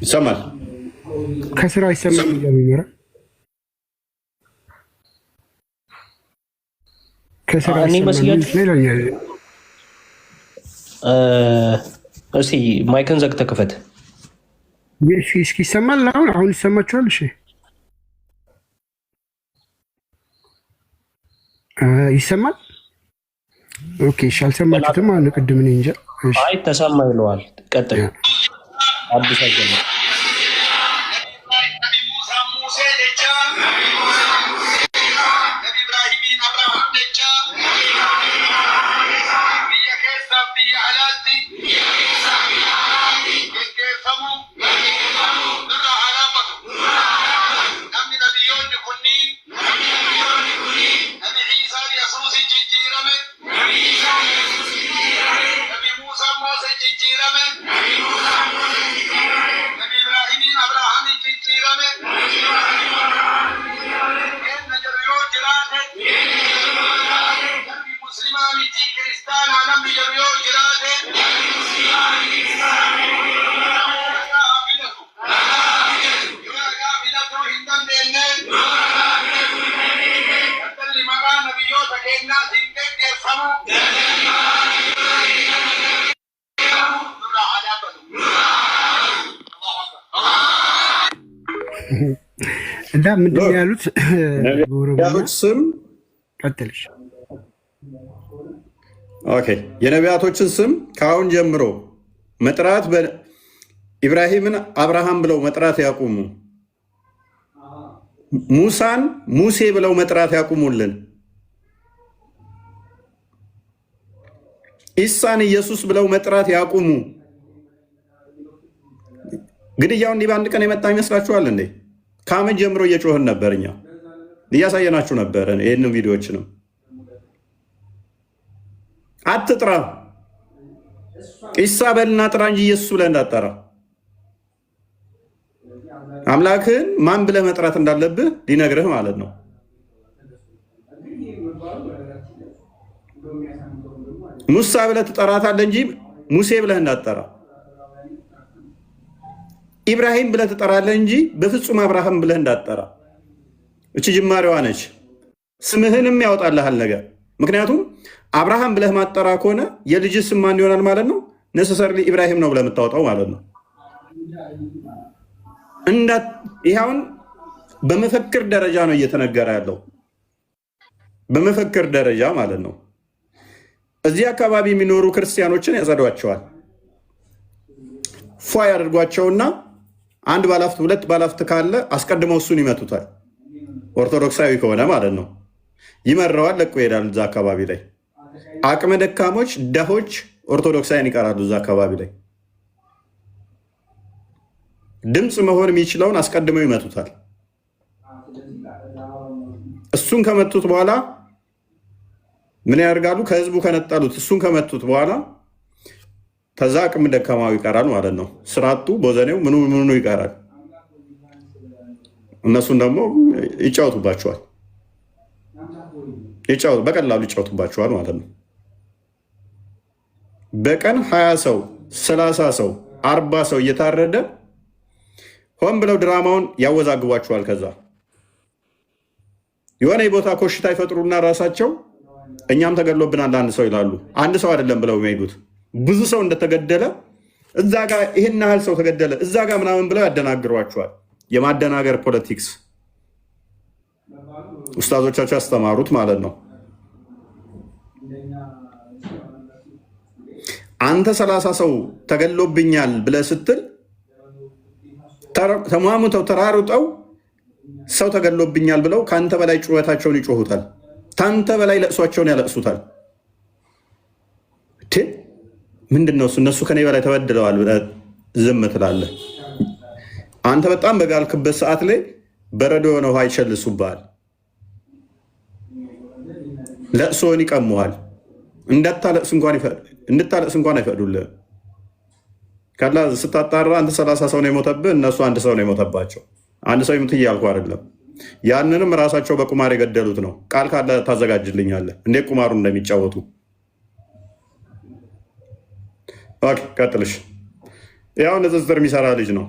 ይሰማል። ከስራ አይሰማም እያሉ ከስራ እስኪ ማይክን ዘግተህ ክፈት። እስኪ ይሰማል? አሁን ይሰማችኋል? እሺ ይሰማል? ኦኬ እሺ። አልሰማችሁትም? አሁን ቅድም እኔ እንጃ። አይ ተሰማ ይለዋል። ቀጥል። አዲስ አገኘ እና ምንድን ነው ያሉት? በኦሮምኛ ነቢያቶች ስም ቀጥልሽ። ኦኬ፣ የነቢያቶችን ስም ከአሁን ጀምሮ መጥራት ኢብራሂምን አብርሃም ብለው መጥራት ያቁሙ። ሙሳን ሙሴ ብለው መጥራት ያቁሙልን። ኢሳን ኢየሱስ ብለው መጥራት ያቁሙ። ግድያው እንዲህ በአንድ ቀን የመጣ ይመስላችኋል እንዴ? ከዓመት ጀምሮ እየጮህን ነበር፣ እኛ እያሳየናችሁ ነበር። ይህንን ቪዲዮዎችንም አትጥራ፣ ኢሳ በልና ጥራ እንጂ ኢየሱስ ብለህ እንዳጠራ። አምላክህን ማን ብለህ መጥራት እንዳለብህ ሊነግርህ ማለት ነው። ሙሳ ብለህ ትጠራታለህ እንጂ ሙሴ ብለህ እንዳጠራ። ኢብራሂም ብለህ ትጠራለህ እንጂ በፍጹም አብርሃም ብለህ እንዳጠራ። እቺ ጅማሬዋ ነች። ስምህንም ያወጣልሃል ነገር። ምክንያቱም አብርሃም ብለህ ማጠራ ከሆነ የልጅ ስም ማን ይሆናል ማለት ነው? ነሰሰርሊ ኢብራሂም ነው ብለህ የምታወጣው ማለት ነው። ይኸውን በመፈክር ደረጃ ነው እየተነገረ ያለው፣ በመፈክር ደረጃ ማለት ነው። እዚህ አካባቢ የሚኖሩ ክርስቲያኖችን ያጸዷቸዋል። ፏ ያደርጓቸውና አንድ ባላፍት ሁለት ባላፍት ካለ አስቀድመው እሱን ይመቱታል። ኦርቶዶክሳዊ ከሆነ ማለት ነው። ይመረዋል፣ ለቆ ይሄዳል። እዛ አካባቢ ላይ አቅመ ደካሞች፣ ደሆች ኦርቶዶክሳዊን ይቀራሉ። እዛ አካባቢ ላይ ድምፅ መሆን የሚችለውን አስቀድመው ይመቱታል። እሱን ከመቱት በኋላ ምን ያደርጋሉ? ከህዝቡ ከነጠሉት እሱን ከመቱት በኋላ ከዛ አቅም ደካማው ይቀራል ማለት ነው። ስራቱ ቦዘኔው ምኑ ይቀራል። እነሱን ደግሞ ይጫወቱባቸዋል፣ በቀላሉ ይጫወቱባቸዋል ማለት ነው። በቀን 20 ሰው 30 ሰው 40 ሰው እየታረደ ሆን ብለው ድራማውን ያወዛግቧቸዋል። ከዛ የሆነ የቦታ ኮሽታ ይፈጥሩና ራሳቸው እኛም ተገድሎብናል አንድ ሰው ይላሉ። አንድ ሰው አይደለም ብለው የሚሄዱት ብዙ ሰው እንደተገደለ እዛ ጋር ይሄን ያህል ሰው ተገደለ እዛ ጋር ምናምን ብለው ያደናግሯቸዋል። የማደናገር ፖለቲክስ ኡስታዞቻቸው ያስተማሩት ማለት ነው። አንተ 30 ሰው ተገድሎብኛል ብለህ ስትል ተሟሙተው ተራሩጠው ሰው ተገድሎብኛል ብለው ከአንተ በላይ ጩኸታቸውን ይጮሁታል። ከአንተ በላይ ለቅሷቸውን ያለቅሱታል። ምንድን ነው እነሱ ከኔ በላይ ተበድለዋል ብለህ ዝም ትላለህ። አንተ በጣም በጋልክበት ሰዓት ላይ በረዶ የሆነ ውሃ ይቸልሱብሃል። ለቅሶን ይቀሙሃል። እንድታለቅስ እንኳን አይፈቅዱልህ። ካላ ስታጣራ አንተ 30 ሰው ነው የሞተብህ፣ እነሱ አንድ ሰው ነው የሞተባቸው። አንድ ሰው ይሙት እያልኩ አይደለም። ያንንም ራሳቸው በቁማር የገደሉት ነው። ቃል ካለ ታዘጋጅልኛለህ እንዴት ቁማሩ እንደሚጫወቱ። ቀጥልሽ። ያው ንጽጽር የሚሰራ ልጅ ነው።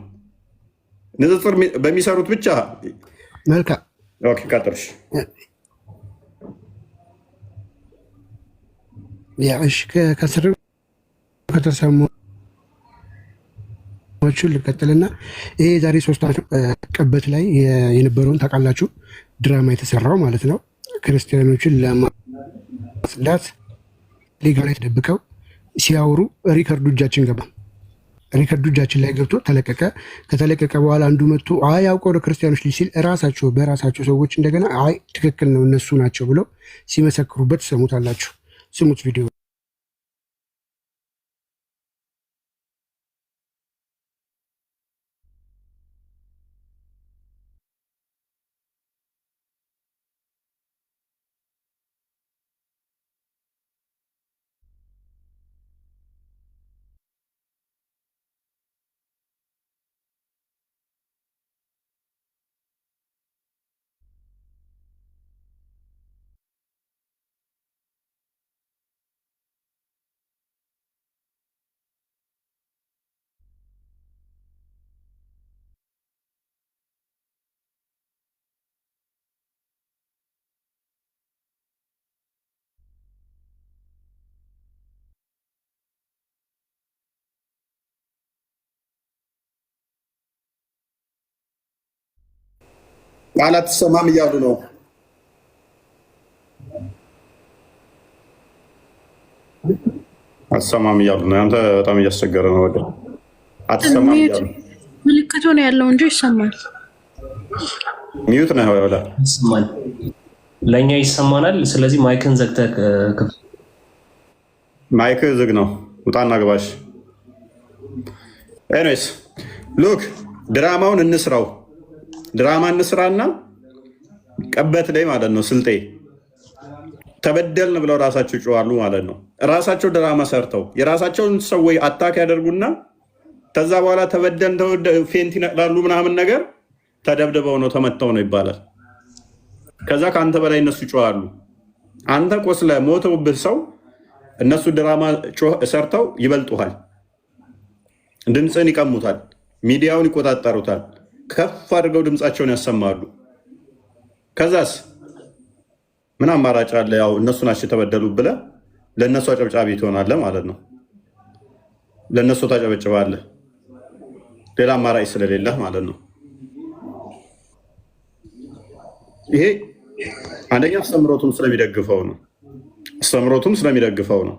ንጽጽር በሚሰሩት ብቻ መልካም። ቀጥልሽ። ከስር ከተሰሙ ልቀጥልና ይሄ ዛሬ 3 ዓመት ቅበት ላይ የነበረውን ታውቃላችሁ፣ ድራማ የተሰራው ማለት ነው። ክርስቲያኖችን ለማጽዳት ሊጋ ላይ ተደብቀው ሲያወሩ ሪከርዱ እጃችን ገባ። ሪከርዱ እጃችን ላይ ገብቶ ተለቀቀ። ከተለቀቀ በኋላ አንዱ መጥቶ አይ ያውቀው ለክርስቲያኖች ሲል በራሳቸው ሰዎች እንደገና አይ ትክክል ነው እነሱ ናቸው ብለው ሲመሰክሩበት ሰሙታላችሁ። ስሙት ቪዲዮ ቃል አትሰማም እያሉ ነው። አትሰማም እያሉ ነው። አንተ በጣም እያስቸገረ ነው። ወደ አትሰማም እያሉ ምልክቱ ነው ያለው እንጂ ይሰማል። ሚዩት ነው ወላ ይሰማል፣ ለእኛ ይሰማናል። ስለዚህ ማይክን ዘግተህ ማይክ ዝግ ነው። ውጣና ግባሽ። ኤኒዌይስ ሉክ ድራማውን እንስራው። ድራማ እንስራና ቀበት ላይ ማለት ነው ስልጤ ተበደልን ብለው ራሳቸው ይጮዋሉ ማለት ነው። ራሳቸው ድራማ ሰርተው የራሳቸውን ሰዎች አታክ ያደርጉና ከዛ በኋላ ተበደልን ፌንት ይነቅላሉ ምናምን ነገር ተደብድበው ነው ተመተው ነው ይባላል። ከዛ ከአንተ በላይ እነሱ ይጮዋሉ። አንተ ቆስለ ሞተውብህ ሰው እነሱ ድራማ ሰርተው ይበልጡሃል። ድምፅን ይቀሙታል፣ ሚዲያውን ይቆጣጠሩታል፣ ከፍ አድርገው ድምፃቸውን ያሰማሉ። ከዛስ ምን አማራጭ አለ? ያው እነሱ ናቸው የተበደሉ ብለህ ለእነሱ አጨብጫቢ ትሆናለህ ማለት ነው። ለእነሱ ታጨበጭባለህ፣ ሌላ አማራጭ ስለሌለህ ማለት ነው። ይሄ አንደኛ አስተምሮቱም ስለሚደግፈው ነው።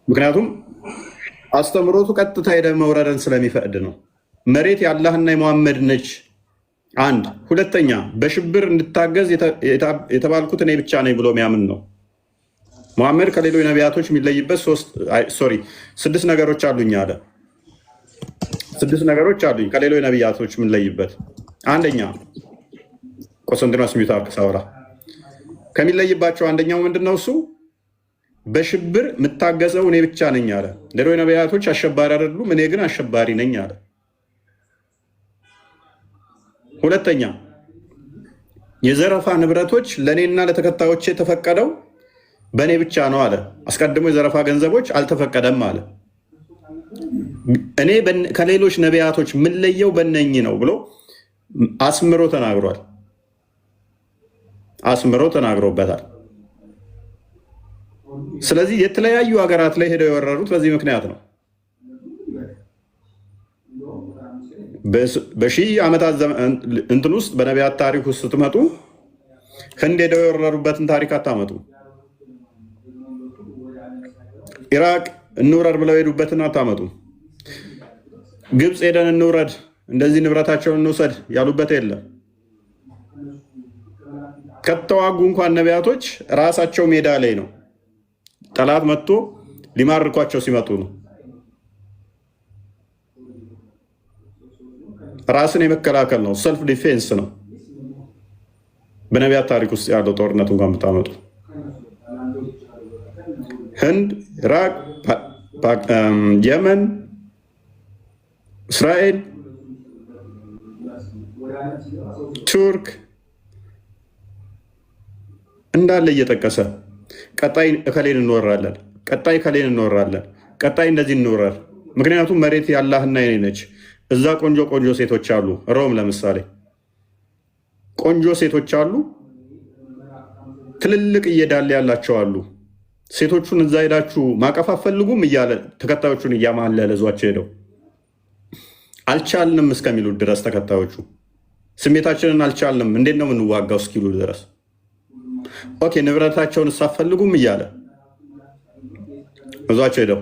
ምክንያቱም አስተምሮቱ ቀጥታ ሄደ መውረድን ስለሚፈቅድ ነው። መሬት የአላህና የመሐመድ ነች። አንድ ሁለተኛ በሽብር እንድታገዝ የተባልኩት እኔ ብቻ ነኝ ብሎ የሚያምን ነው። መሐመድ ከሌሎች ነቢያቶች የሚለይበት 6 ነገሮች አሉኝ አለ። 6 ነገሮች አሉኝ ከሌሎች ነቢያቶች የምንለይበት። አንደኛ ቆስጠንጢኖስ ሚታክ ሳውራ ከሚለይባቸው አንደኛው ምንድነው? እሱ በሽብር የምታገዘው እኔ ብቻ ነኝ አለ። ሌሎች ነቢያቶች አሸባሪ አይደሉም፣ እኔ ግን አሸባሪ ነኝ አለ። ሁለተኛ የዘረፋ ንብረቶች ለእኔና ለተከታዮች የተፈቀደው በእኔ ብቻ ነው አለ። አስቀድሞ የዘረፋ ገንዘቦች አልተፈቀደም አለ። እኔ ከሌሎች ነቢያቶች የምለየው በነኝ ነው ብሎ አስምሮ ተናግሮበታል። ስለዚህ የተለያዩ ሀገራት ላይ ሄደው የወረሩት በዚህ ምክንያት ነው። በሺህ ዓመታት እንትን ውስጥ በነቢያት ታሪክ ውስጥ ስትመጡ ህንድ ሄደው የወረሩበትን ታሪክ አታመጡ። ኢራቅ እንውረድ ብለው ሄዱበትን አታመጡ። ግብፅ ሄደን እንውረድ እንደዚህ ንብረታቸውን እንውሰድ ያሉበት የለም። ከተዋጉ እንኳን ነቢያቶች ራሳቸው ሜዳ ላይ ነው። ጠላት መጥቶ ሊማርኳቸው ሲመጡ ነው። ራስን የመከላከል ነው። ሰልፍ ዲፌንስ ነው። በነቢያት ታሪክ ውስጥ ያለው ጦርነት እንኳን ብታመጡ ህንድ፣ ኢራቅ፣ የመን፣ እስራኤል፣ ቱርክ እንዳለ እየጠቀሰ ቀጣይ እከሌን እንወራለን፣ ቀጣይ እንደዚህ እንወራር። ምክንያቱም መሬት የአላህና የኔ ነች። እዛ ቆንጆ ሴቶች አሉ። ሮም ለምሳሌ ቆንጆ ሴቶች አሉ። ትልልቅ እየዳለ ያላቸው አሉ። ሴቶቹን እዛ ሄዳችሁ ማቀፍ አትፈልጉም እያለ ተከታዮቹን እያማለለ ዟቸው ሄደው አልቻልንም እስከሚሉ ድረስ ተከታዮቹ ስሜታችንን አልቻልንም እንዴት ነው የምንዋጋው እስኪሉ ድረስ ኦኬ ንብረታቸውን አትፈልጉም እያለ እዟቸው ሄደው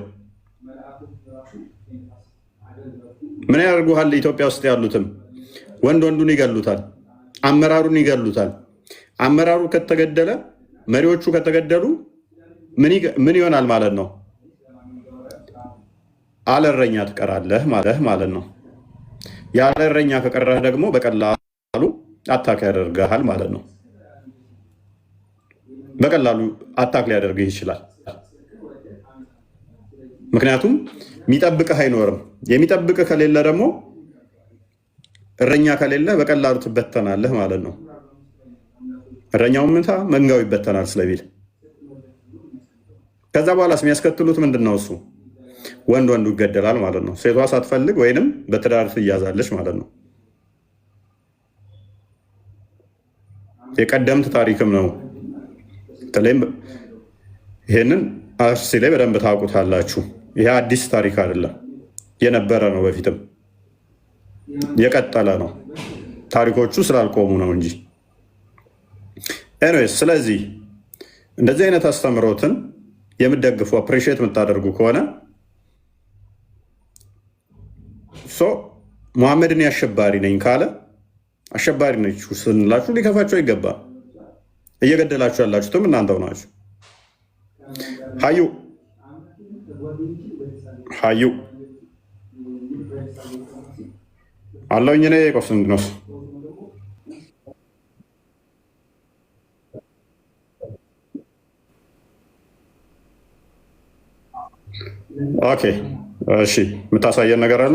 ምን ያደርጉሃል? ኢትዮጵያ ውስጥ ያሉትም ወንዱን ይገሉታል፣ አመራሩን ይገሉታል። አመራሩ ከተገደለ መሪዎቹ ከተገደሉ ምን ይሆናል ማለት ነው? አለረኛ ትቀራለህ ማለት ነው። ያለረኛ ከቀረህ ደግሞ በቀላሉ አታክ ያደርግሃል ማለት ነው። በቀላሉ አታክ ሊያደርግህ ይችላል። ምክንያቱም የሚጠብቅህ አይኖርም። የሚጠብቅህ ከሌለ ደግሞ እረኛ ከሌለ በቀላሉ ትበተናለህ ማለት ነው። እረኛው ምንታ መንጋው ይበተናል ስለሚል ከዛ በኋላ የሚያስከትሉት ምንድን ነው? እሱ ወንዱ ይገደላል ማለት ነው። ሴቷ ሳትፈልግ ወይንም በትዳር ትያዛለች ማለት ነው። የቀደምት ታሪክም ነው። በተለይም ይሄንን አርሲ ላይ በደንብ ታውቁታላችሁ። ይሄ አዲስ ታሪክ አይደለም፣ የነበረ ነው። በፊትም የቀጠለ ነው። ታሪኮቹ ስላልቆሙ ነው እንጂ። ኤኒዌይስ ስለዚህ እንደዚህ አይነት አስተምሮትን የምትደግፉ አፕሪሺየት የምታደርጉ ከሆነ ሙሐመድን አሸባሪ ነኝ ካለ አሸባሪ ነች ስንላችሁ ሊከፋቸው አይገባም። እየገደላችሁ ያላችሁትም እናንተው ናችሁ። ሀዩ አለውኝ እኔ ቆስንድ ነው። ኦኬ እሺ፣ የምታሳየን ነገር አለ?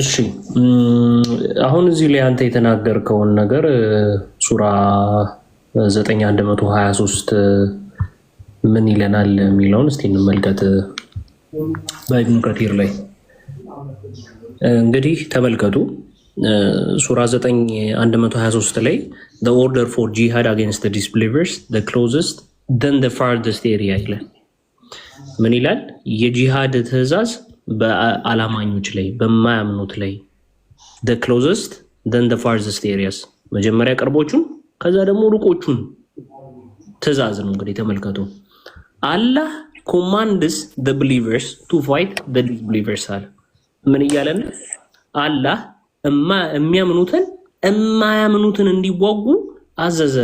እሺ አሁን እዚህ ላይ አንተ የተናገርከውን ነገር ሱራ 9123 ምን ይለናል የሚለውን እስቲ እንመልከት። በኢብኑ ከቲር ላይ እንግዲህ ተመልከቱ። ሱራ 9123 ላይ the order for jihad against the disbelievers the closest then the farthest area ይላል። ምን ይላል? የጂሃድ ትዕዛዝ በአላማኞች ላይ በማያምኑት ላይ the closest then the farthest areas መጀመሪያ ቅርቦቹን ከዛ ደግሞ ሩቆቹን ትዕዛዝ ነው። እንግዲህ ተመልከቱ። አላህ commands the believers to fight the disbelievers አለ። ምን እያለን? አላህ የሚያምኑትን የማያምኑትን እንዲዋጉ አዘዘ።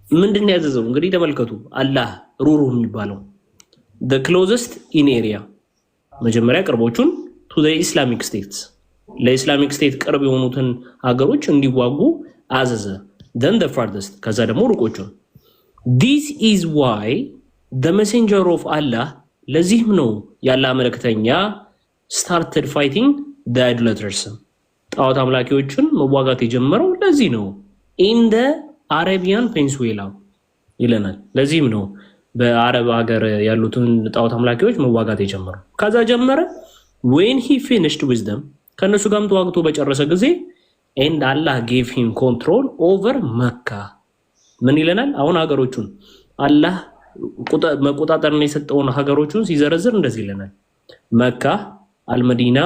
ምንድን ነው ያዘዘው? እንግዲህ ተመልከቱ። አላህ ሩሩህ የሚባለው the closest in area መጀመሪያ ቅርቦቹን to the Islamic states ለኢስላሚክ ስቴት ቅርብ የሆኑትን ሀገሮች እንዲዋጉ አዘዘ። then the farthest ከዛ ደግሞ ሩቆቹን። this is why the messenger of Allah ለዚህም ነው የአላህ መልእክተኛ started fighting the idolaters ጣዖት አምላኪዎችን መዋጋት የጀመረው ለዚህ ነው። in the Arabian Peninsula ይለናል። ለዚህም ነው በአረብ ሀገር ያሉትን ጣዖት አምላኪዎች መዋጋት የጀመረው። ከዛ ጀመረ when he finished with them ከነሱ ጋርም ተዋግቶ በጨረሰ ጊዜ and Allah gave him control over Mecca ምን ይለናል? አሁን ሀገሮቹን አላህ መቆጣጠርን የሰጠውን ሀገሮቹን ሲዘረዝር እንደዚህ ይለናል። መካ፣ አልመዲና፣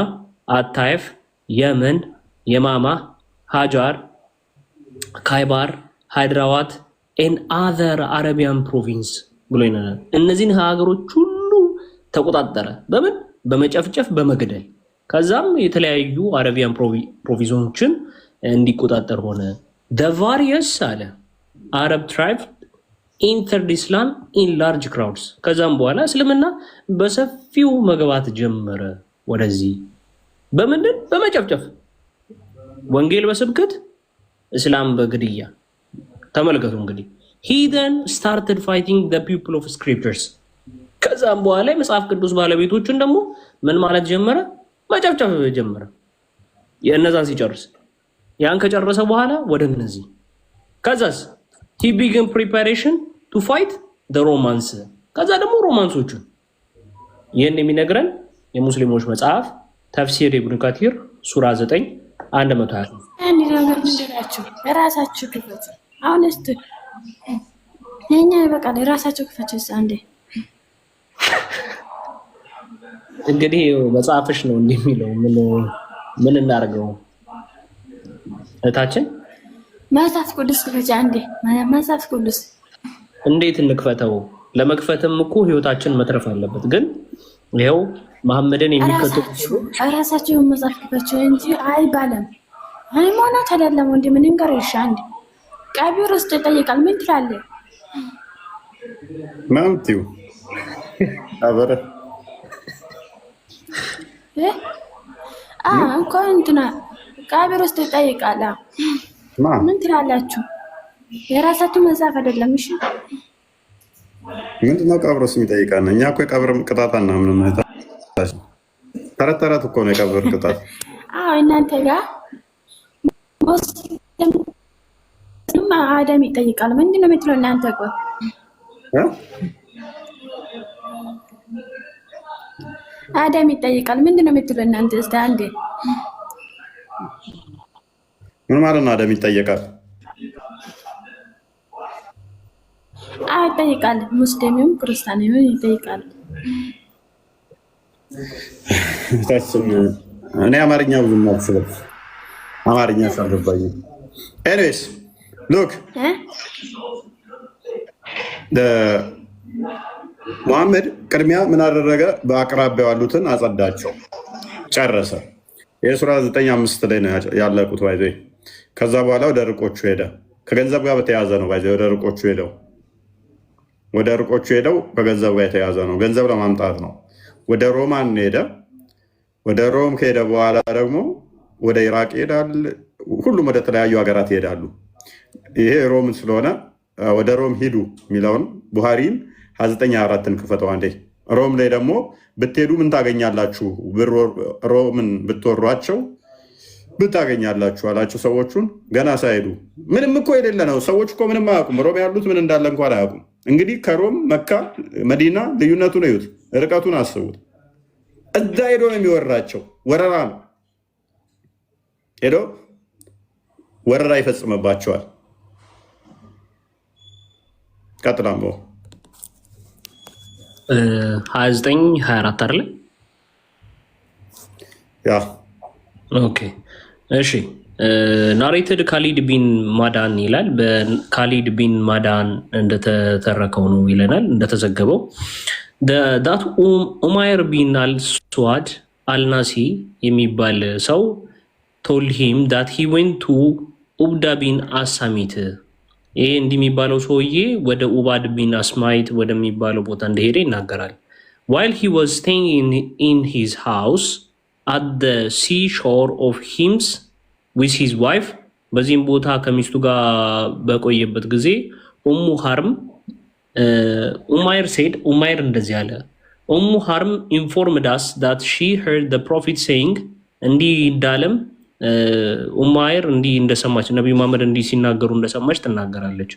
አታይፍ፣ የመን፣ የማማ፣ ሃጃር፣ ካይባር፣ ሃይድራዋት and other Arabian province ብሎ ይነናል። እነዚህን ሀገሮች ሁሉ ተቆጣጠረ። በምን? በመጨፍጨፍ በመግደል። ከዛም የተለያዩ አረቢያን ፕሮቪንሶችን እንዲቆጣጠር ሆነ። the various አለ Arab tribes entered Islam in large crowds ከዛም በኋላ እስልምና በሰፊው መግባት ጀመረ ወደዚህ። በምንድን? በመጨፍጨፍ፣ ወንጌል በስብከት፣ እስላም በግድያ። ተመልከቱ እንግዲህ he then started fighting the people of scriptures ከዛም በኋላ የመጽሐፍ ቅዱስ ባለቤቶችን ደግሞ ምን ማለት ጀመረ? መጨፍጨፍ ጀመረ። የእነዛን ሲጨርስ ያን ከጨረሰ በኋላ ወደ እነዚህ ከዛስ he began preparation to fight the Romans ከዛ ደግሞ ሮማንሶቹን። ይህን የሚነግረን የሙስሊሞች መጽሐፍ ተፍሲር ኢብኑ ከቲር ሱራ 9:120 አንድ ነገር ምንድናችሁ? የራሳችሁ ክፈት። አሁን እስቲ የኛ ይበቃል። የራሳችሁ ክፈት አንዴ። እንግዲህ መጽሐፍሽ ነው እንደሚለው ምን እናደርገው? እታችን መጽሐፍ ቅዱስ ክፈት አንዴ። መጽሐፍ ቅዱስ እንዴት እንክፈተው? ለመክፈትም እኮ ህይወታችን መትረፍ አለበት። ግን ይሄው መሐመድን የሚከተሉ ራሳችሁ መጽሐፍ ክፈት እንጂ አይባልም። ሃይማኖት አይደለም እንዴ? ምን እንገርሽ? አንዴ ቀቢር ውስጥ ይጠይቃል። ምን ትላለህ? ማምቲው አበረ እንኳን እንትና ቀቢር ውስጥ ይጠይቃል። ምን ትላላችሁ? የራሳችሁ መጽሐፍ አይደለም። እሺ ምንድነው ቀብር ውስጥ የሚጠይቃን? እኛ እኮ የቀብር ቅጣት አናምንም። ተረት ተረት እኮ ነው የቀብር ቅጣት። እናንተ ጋር ሙስሊም አደም ይጠይቃል። ምንድን ነው የምትለው እናንተ? ቆይ አደም ይጠይቃል። ምንድን ነው የምትለው እናንተ? እስቲ አንዴ ምን ማለት ነው? አደም ይጠየቃል? ይጠይቃል። ሙስሊምም ክርስቲያንም ይጠይቃል። እኔ አማርኛ ብዙ ማስበው አማርኛ ሳልገባኝ ኤኒዌይስ ሉክ ሙሐመድ ቅድሚያ ምን አደረገ? በአቅራቢያው ያሉትን አጸዳቸው፣ ጨረሰ። የሱራ 9:5 ላይ ነው ያለቁት ባይዘ። ከዛ በኋላ ወደ ርቆቹ ሄደ። ከገንዘብ ጋር በተያያዘ ነው ባይዘ ወደ ርቆቹ ሄደው ከገንዘብ ጋር የተያዘ ነው። ገንዘብ ለማምጣት ነው። ወደ ሮማን ሄደ። ወደ ሮም ከሄደ በኋላ ደግሞ ወደ ኢራቅ ይሄዳል። ሁሉም ወደ ተለያዩ ሀገራት ይሄዳሉ። ይሄ ሮም ስለሆነ ወደ ሮም ሂዱ የሚለውን ቡሃሪን 29:4ን ክፈተው አንዴ። ሮም ላይ ደግሞ ብትሄዱ ምን ታገኛላችሁ? ሮምን ብትወሯቸው ምን ታገኛላችሁ አላቸው ሰዎቹን። ገና ሳይሄዱ ምንም እኮ የሌለ ነው። ሰዎች እኮ ምንም አያውቁም። ሮም ያሉት ምን እንዳለ እንኳን አያውቁም። እንግዲህ ከሮም መካ፣ መዲና ልዩነቱን እዩት፣ ርቀቱን አስቡት። እዛ ሄዶ ነው የሚወራቸው። ወረራ ነው። ሄዶ ወረራ ይፈጽምባቸዋል። ቀጥላም 29-24 አይደለ? ያ ኦኬ እሺ። ናሬትድ ካሊድ ቢን ማዳን ይላል። በካሊድ ቢን ማዳን እንደተተረከው ነው ይለናል፣ እንደተዘገበው ዳት ኡማይር ቢን አልስዋድ አልናሲ የሚባል ሰው ቶልድ ሂም ዳት ሂ ዌንት ቱ ኡብዳ ቢን አሳሚት። ይሄ እንዲህ የሚባለው ሰውዬ ወደ ኡባድ ቢን አስማይት ወደሚባለው ቦታ እንደሄደ ይናገራል። ዋይል ሂ ዋዝ ስቴይንግ ኢን ሂዝ ሃውስ አት ደ ሲ ሾር ኦፍ ሂምስ ዊዝ ሂዝ ዋይፍ። በዚህም ቦታ ከሚስቱ ጋር በቆየበት ጊዜ ኡሙ ሃርም ኡማይር ሴድ ኡማይር እንደዚህ አለ። ኡሙ ሃርም ኢንፎርምድ አስ ዳት ሺ ሄርድ ደ ፕሮፊት ሴይንግ፣ እንዲህ እንዳለም ኡማይር እንዲህ እንደሰማች ነቢዩ መሐመድ እንዲህ ሲናገሩ እንደሰማች ትናገራለች።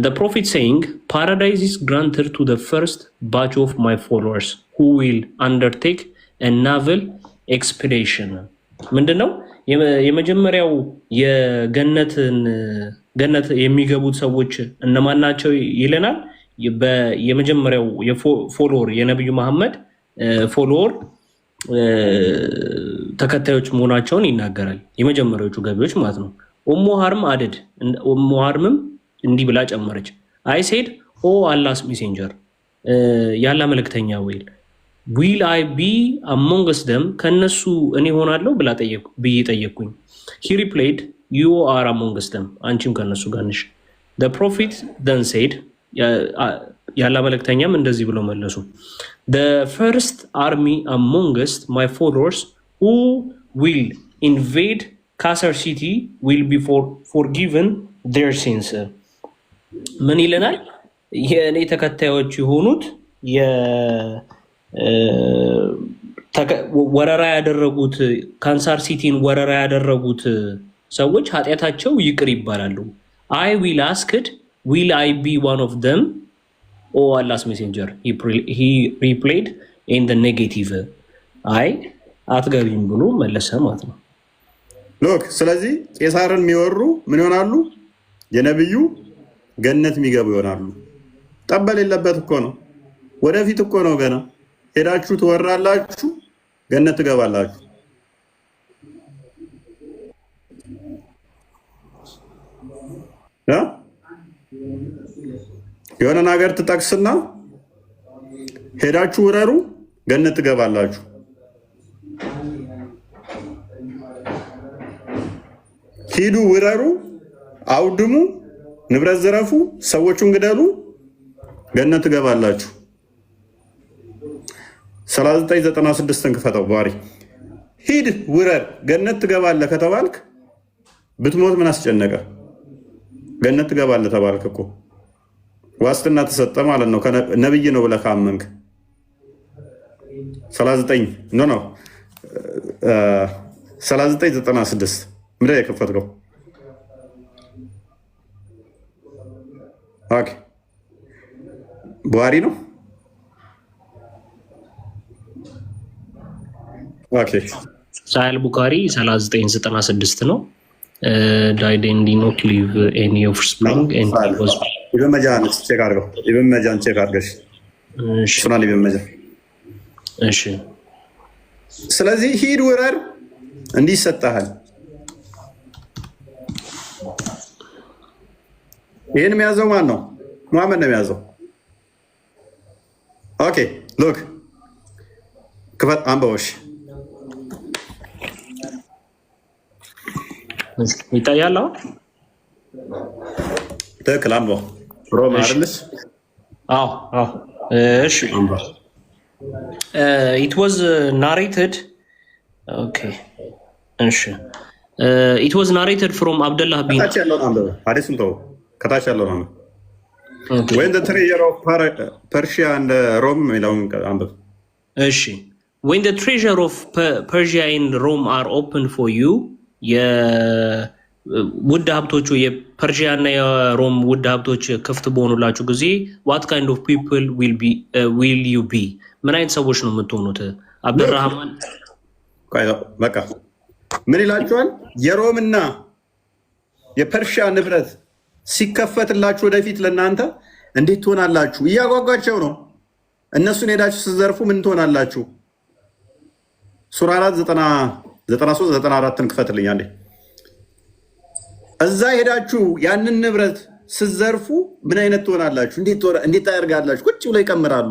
the prophet saying paradise is granted to the first batch of my followers who will undertake a naval expedition። ምንድነው የመጀመሪያው ገነት የሚገቡት ሰዎች እነማን ናቸው ይለናል። የመጀመሪያው ፎሎወር የነቢዩ መሐመድ ፎሎወር ተከታዮች መሆናቸውን ይናገራል። የመጀመሪያዎቹ ገቢዎች ማለት ነው። ኡሙ ሃርም አደድ ኡሙ ሃርምም እንዲህ ብላ ጨመረች። አይ ሴድ ኦ አላስ ሜሴንጀር ያላ መልእክተኛ ወይል ዊል አይ ቢ አሞንግስ ደም ከነሱ እኔ ሆናለሁ ብዬ ጠየቅኩኝ። ሂ ሪፕላይድ ዩ አር አሞንግስ ደም፣ አንቺም ከነሱ ጋር ነሽ። ዘ ፕሮፊት ደን ሴድ ያላ መልእክተኛም እንደዚህ ብለው መለሱ። the first army amongst my followers who will invade Kasar city will be forgiven their sins። ምን ይለናል? የእኔ ተከታዮች የሆኑት ወረራ ያደረጉት ካንሳር ሲቲን ወረራ ያደረጉት ሰዎች ኃጢአታቸው ይቅር ይባላሉ። I will asked will I be one of them ኦ አላስ ሜሴንጀር he replied in the negative። አይ አትገቢም ብሎ መለሰ ማለት ነው። ሎክ ስለዚህ ቄሳርን የሚወሩ ምን ይሆናሉ? የነብዩ ገነት የሚገቡ ይሆናሉ። ጠበል የለበት እኮ ነው። ወደፊት እኮ ነው። ገና ሄዳችሁ ትወራላችሁ፣ ገነት ትገባላችሁ። የሆነ ነገር ትጠቅስና ሄዳችሁ ውረሩ፣ ገነት ትገባላችሁ። ሂዱ፣ ውረሩ፣ አውድሙ፣ ንብረት ዝረፉ፣ ሰዎቹን ግደሉ፣ ገነት ትገባላችሁ። 3996ን ክፈተው ባሪ። ሂድ፣ ውረር፣ ገነት ትገባለህ ከተባልክ ብትሞት ምን አስጨነቀ? ገነት ትገባለህ ተባልክ እኮ ዋስትና ተሰጠ ማለት ነው። ነብይ ነው ብለህ ካመንክ 3996 ምንድን ነው የከፈትከው? ኦኬ ቡሃሪ ነው። ኦኬ ሳሂህ ቡኻሪ 3996 ነው። died and did not leave any offspring and he was ኢብን መጃን ቼክ አድርገው። ኢብን መጃን ቼክ አድርገሽ ሱናን ኢብን መጃን። እሺ ስለዚህ ሂድ ውረር እንዲህ ይሰጣሃል። ይህን የሚያዘው ማን ነው? ሙሐመድ ነው የሚያዘው። ኦኬ ሎክ ክፈት፣ አንበቦሽ ይታያል። ትክክል፣ አንበው ሮም አይደለች? አዎ አዎ። እሺ it was narrated okay እሺ it was narrated from Abdullah bin ከታች ያለውን አንበብ ሐዲሱን ተው፣ ከታች ያለውን አንበብ። when the treasure of Persia and Rome የሚለውን አንበብ። እሺ when the treasure of Persia and Rome are open for you የውድ ሀብቶቹ የፐርሺያ እና የሮም ውድ ሀብቶች ክፍት በሆኑላችሁ ጊዜ what kind of people will you be ምን አይነት ሰዎች ነው የምትሆኑት? አብዱራህማን በቃ ምን ይላችኋል? የሮምና የፐርሺያ ንብረት ሲከፈትላችሁ ወደፊት ለእናንተ እንዴት ትሆናላችሁ? እያጓጓቸው ነው። እነሱን ሄዳችሁ ስትዘርፉ ምን ትሆናላችሁ? ሱራ 93-94 ክፈትልኝ አንዴ። እዛ ሄዳችሁ ያንን ንብረት ስትዘርፉ ምን አይነት ትሆናላችሁ? እንዴት ታደርጋላችሁ? ቁጭ ብለው ይቀምራሉ።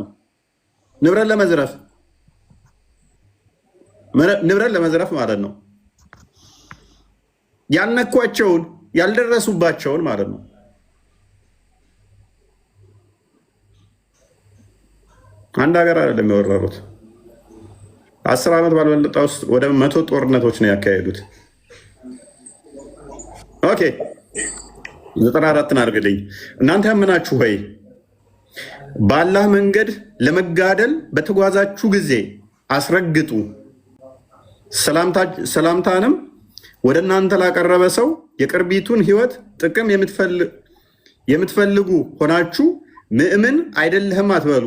ንብረት ለመዝረፍ ማለት ነው። ያልነኳቸውን ያልደረሱባቸውን ማለት ነው። አንድ ሀገር አይደለም የወረሩት። 10 ዓመት ባልበለጠ ውስጥ ወደ 100 ጦርነቶች ነው ያካሄዱት። ኦኬ 94ን አድርግልኝ። እናንተ ያመናችሁ ሆይ በአላህ መንገድ ለመጋደል በተጓዛችሁ ጊዜ አስረግጡ። ሰላምታንም ወደ እናንተ ላቀረበ ሰው የቅርቢቱን ሕይወት ጥቅም የምትፈልጉ ሆናችሁ ምእምን አይደለህም አትበሉ።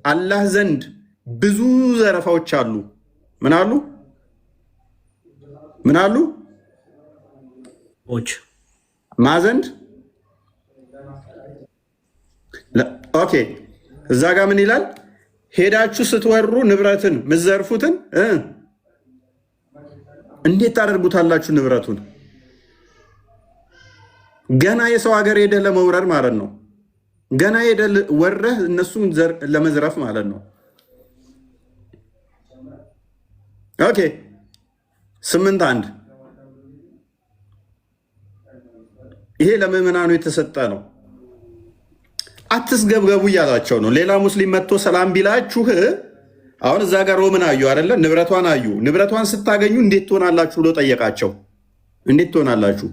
አላህ ዘንድ ብዙ ዘረፋዎች አሉ። ምን አሉ? ምን አሉ? ማዘንድ ኦኬ። እዛ ጋር ምን ይላል? ሄዳችሁ ስትወሩ ንብረትን ምዘርፉትን እንዴት ታደርጉታላችሁ? ንብረቱን ገና የሰው ሀገር ሄደህ ለመውረር ማለት ነው። ገና ሄደህ ወረህ እነሱን ለመዝረፍ ማለት ነው። ኦኬ 8:1 ይሄ ለምዕመናኑ የተሰጠ ነው። አትስገብገቡ እያላቸው ነው። ሌላ ሙስሊም መጥቶ ሰላም ቢላችሁ አሁን እዛ ጋር ሮምን አዩ አይደለ? ንብረቷን አዩ። ንብረቷን ስታገኙ እንዴት ትሆናላችሁ ብሎ ጠየቃቸው። እንዴት ትሆናላችሁ?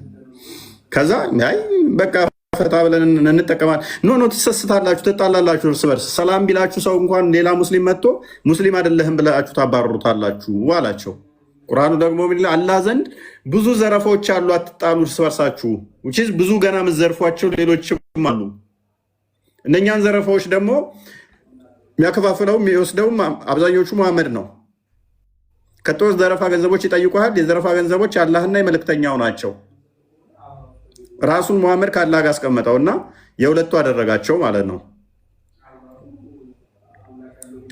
ከዛ አይ በቃ ፈታ ብለን እንጠቀማል። ኖ ትሰስታላችሁ፣ ትጣላላችሁ እርስ በርስ። ሰላም ቢላችሁ ሰው እንኳን ሌላ ሙስሊም መጥቶ ሙስሊም አይደለህም ብላችሁ ታባርሩታላችሁ አላቸው። ቁርአኑ ደግሞ ምን ይላል? አላህ ዘንድ ብዙ ዘረፎች አሉ፣ አትጣሉ እርስ በርሳችሁ። ብዙ ገና የምትዘርፏቸው ሌሎችም አሉ። እነኛን ዘረፋዎች ደግሞ የሚያከፋፍለውም የሚወስደውም አብዛኞቹ መሐመድ ነው። ከጦስ ዘረፋ ገንዘቦች ይጠይቁሃል። የዘረፋ ገንዘቦች አላህና የመልእክተኛው ናቸው። ራሱን መሐመድ ከአላህ ጋር አስቀመጠውና የሁለቱ አደረጋቸው ማለት ነው።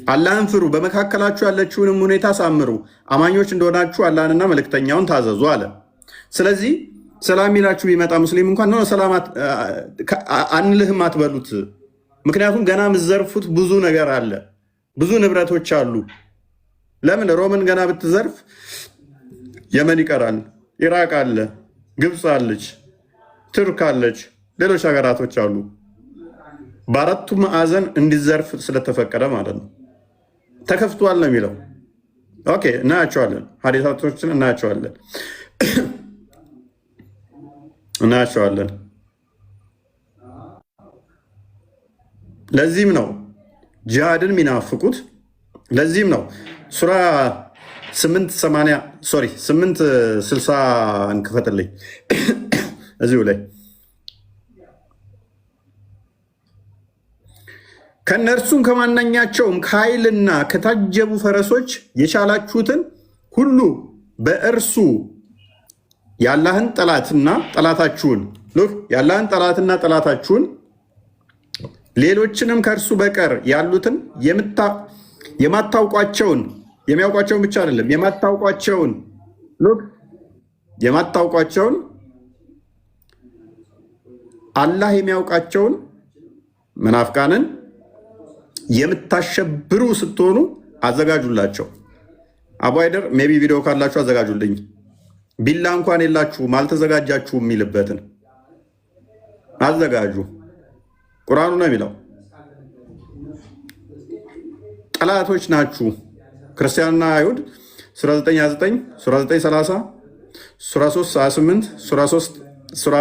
አላህን ፍሩ፣ በመካከላችሁ ያለችውንም ሁኔታ ሳምሩ፣ አማኞች እንደሆናችሁ አላህንና መልእክተኛውን ታዘዙ አለ። ስለዚህ ሰላም ይላችሁ ቢመጣ ሙስሊም እንኳን ነው ሰላም አንልህም አትበሉት። ምክንያቱም ገና የምትዘርፉት ብዙ ነገር አለ፣ ብዙ ንብረቶች አሉ። ለምን ሮምን ገና ብትዘርፍ የመን ይቀራል፣ ኢራቅ አለ፣ ግብፅ አለች፣ ትርክ አለች፣ ሌሎች ሀገራቶች አሉ። በአራቱ ማዕዘን እንዲዘርፍ ስለተፈቀደ ማለት ነው። ተከፍቷል ነው የሚለው። ኦኬ እናያቸዋለን፣ ሀዲሳቶችን እናያቸዋለን። ለዚህም ነው ጂሃድን የሚናፍቁት። ለዚህም ነው ሱራ 860 እንክፈትልኝ እዚሁ ላይ ከእነርሱም ከማናኛቸውም ከኃይልና ከታጀቡ ፈረሶች የቻላችሁትን ሁሉ በእርሱ የአላህን ጠላትና ጠላታችሁን ሌሎችንም ከእርሱ በቀር ያሉትን የማታውቋቸውን የሚያውቋቸውን ብቻ አይደለም የማታውቋቸውን አላህ የሚያውቃቸውን መናፍቃንን የምታሸብሩ ስትሆኑ አዘጋጁላቸው። አቡ አይደር ሜቢ ቪዲዮ ካላችሁ አዘጋጁልኝ። ቢላ እንኳን የላችሁም አልተዘጋጃችሁም የሚልበትን አዘጋጁ። ቁርአኑ ነው የሚለው ጠላቶች ናችሁ ክርስቲያንና አይሁድ ሱራ 9:29 ሱራ 9:30 ሱራ 3:28 ሱራ 3 ሱራ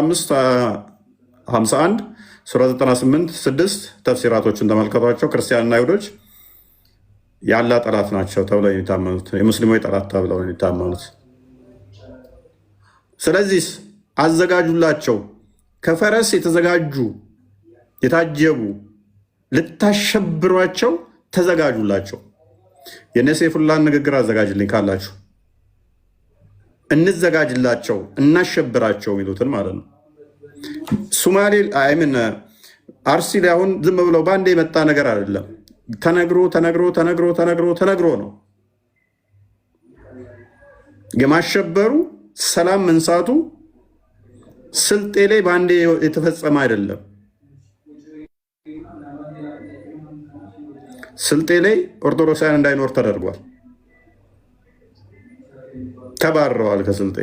5:51 ሱራ 98:6 ተፍሲራቶችን ተመልከቷቸው። ክርስቲያንና አይሁዶች ያላ ጠላት ናቸው ተብለው የሚታመኑት የሙስሊሞች ጠላት ተብለው የሚታመኑት። ስለዚህ አዘጋጁላቸው። ከፈረስ የተዘጋጁ የታጀቡ ልታሸብሯቸው ተዘጋጁላቸው። የነ ሰይፉላህን ንግግር አዘጋጅልኝ ካላችሁ እንዘጋጅላቸው፣ እናሸብራቸው የሚሉትን ማለት ነው። ሶማሌ አይምን አርሲ ላይ አሁን ዝም ብለው በአንድ የመጣ ነገር አይደለም። ተነግሮ ነው የማሸበሩ ሰላም መንሳቱ ስልጤ ላይ በአንድ የተፈጸመ አይደለም። ስልጤ ላይ ኦርቶዶክሳውያን እንዳይኖር ተደርጓል። ተባረዋል ከስልጤ።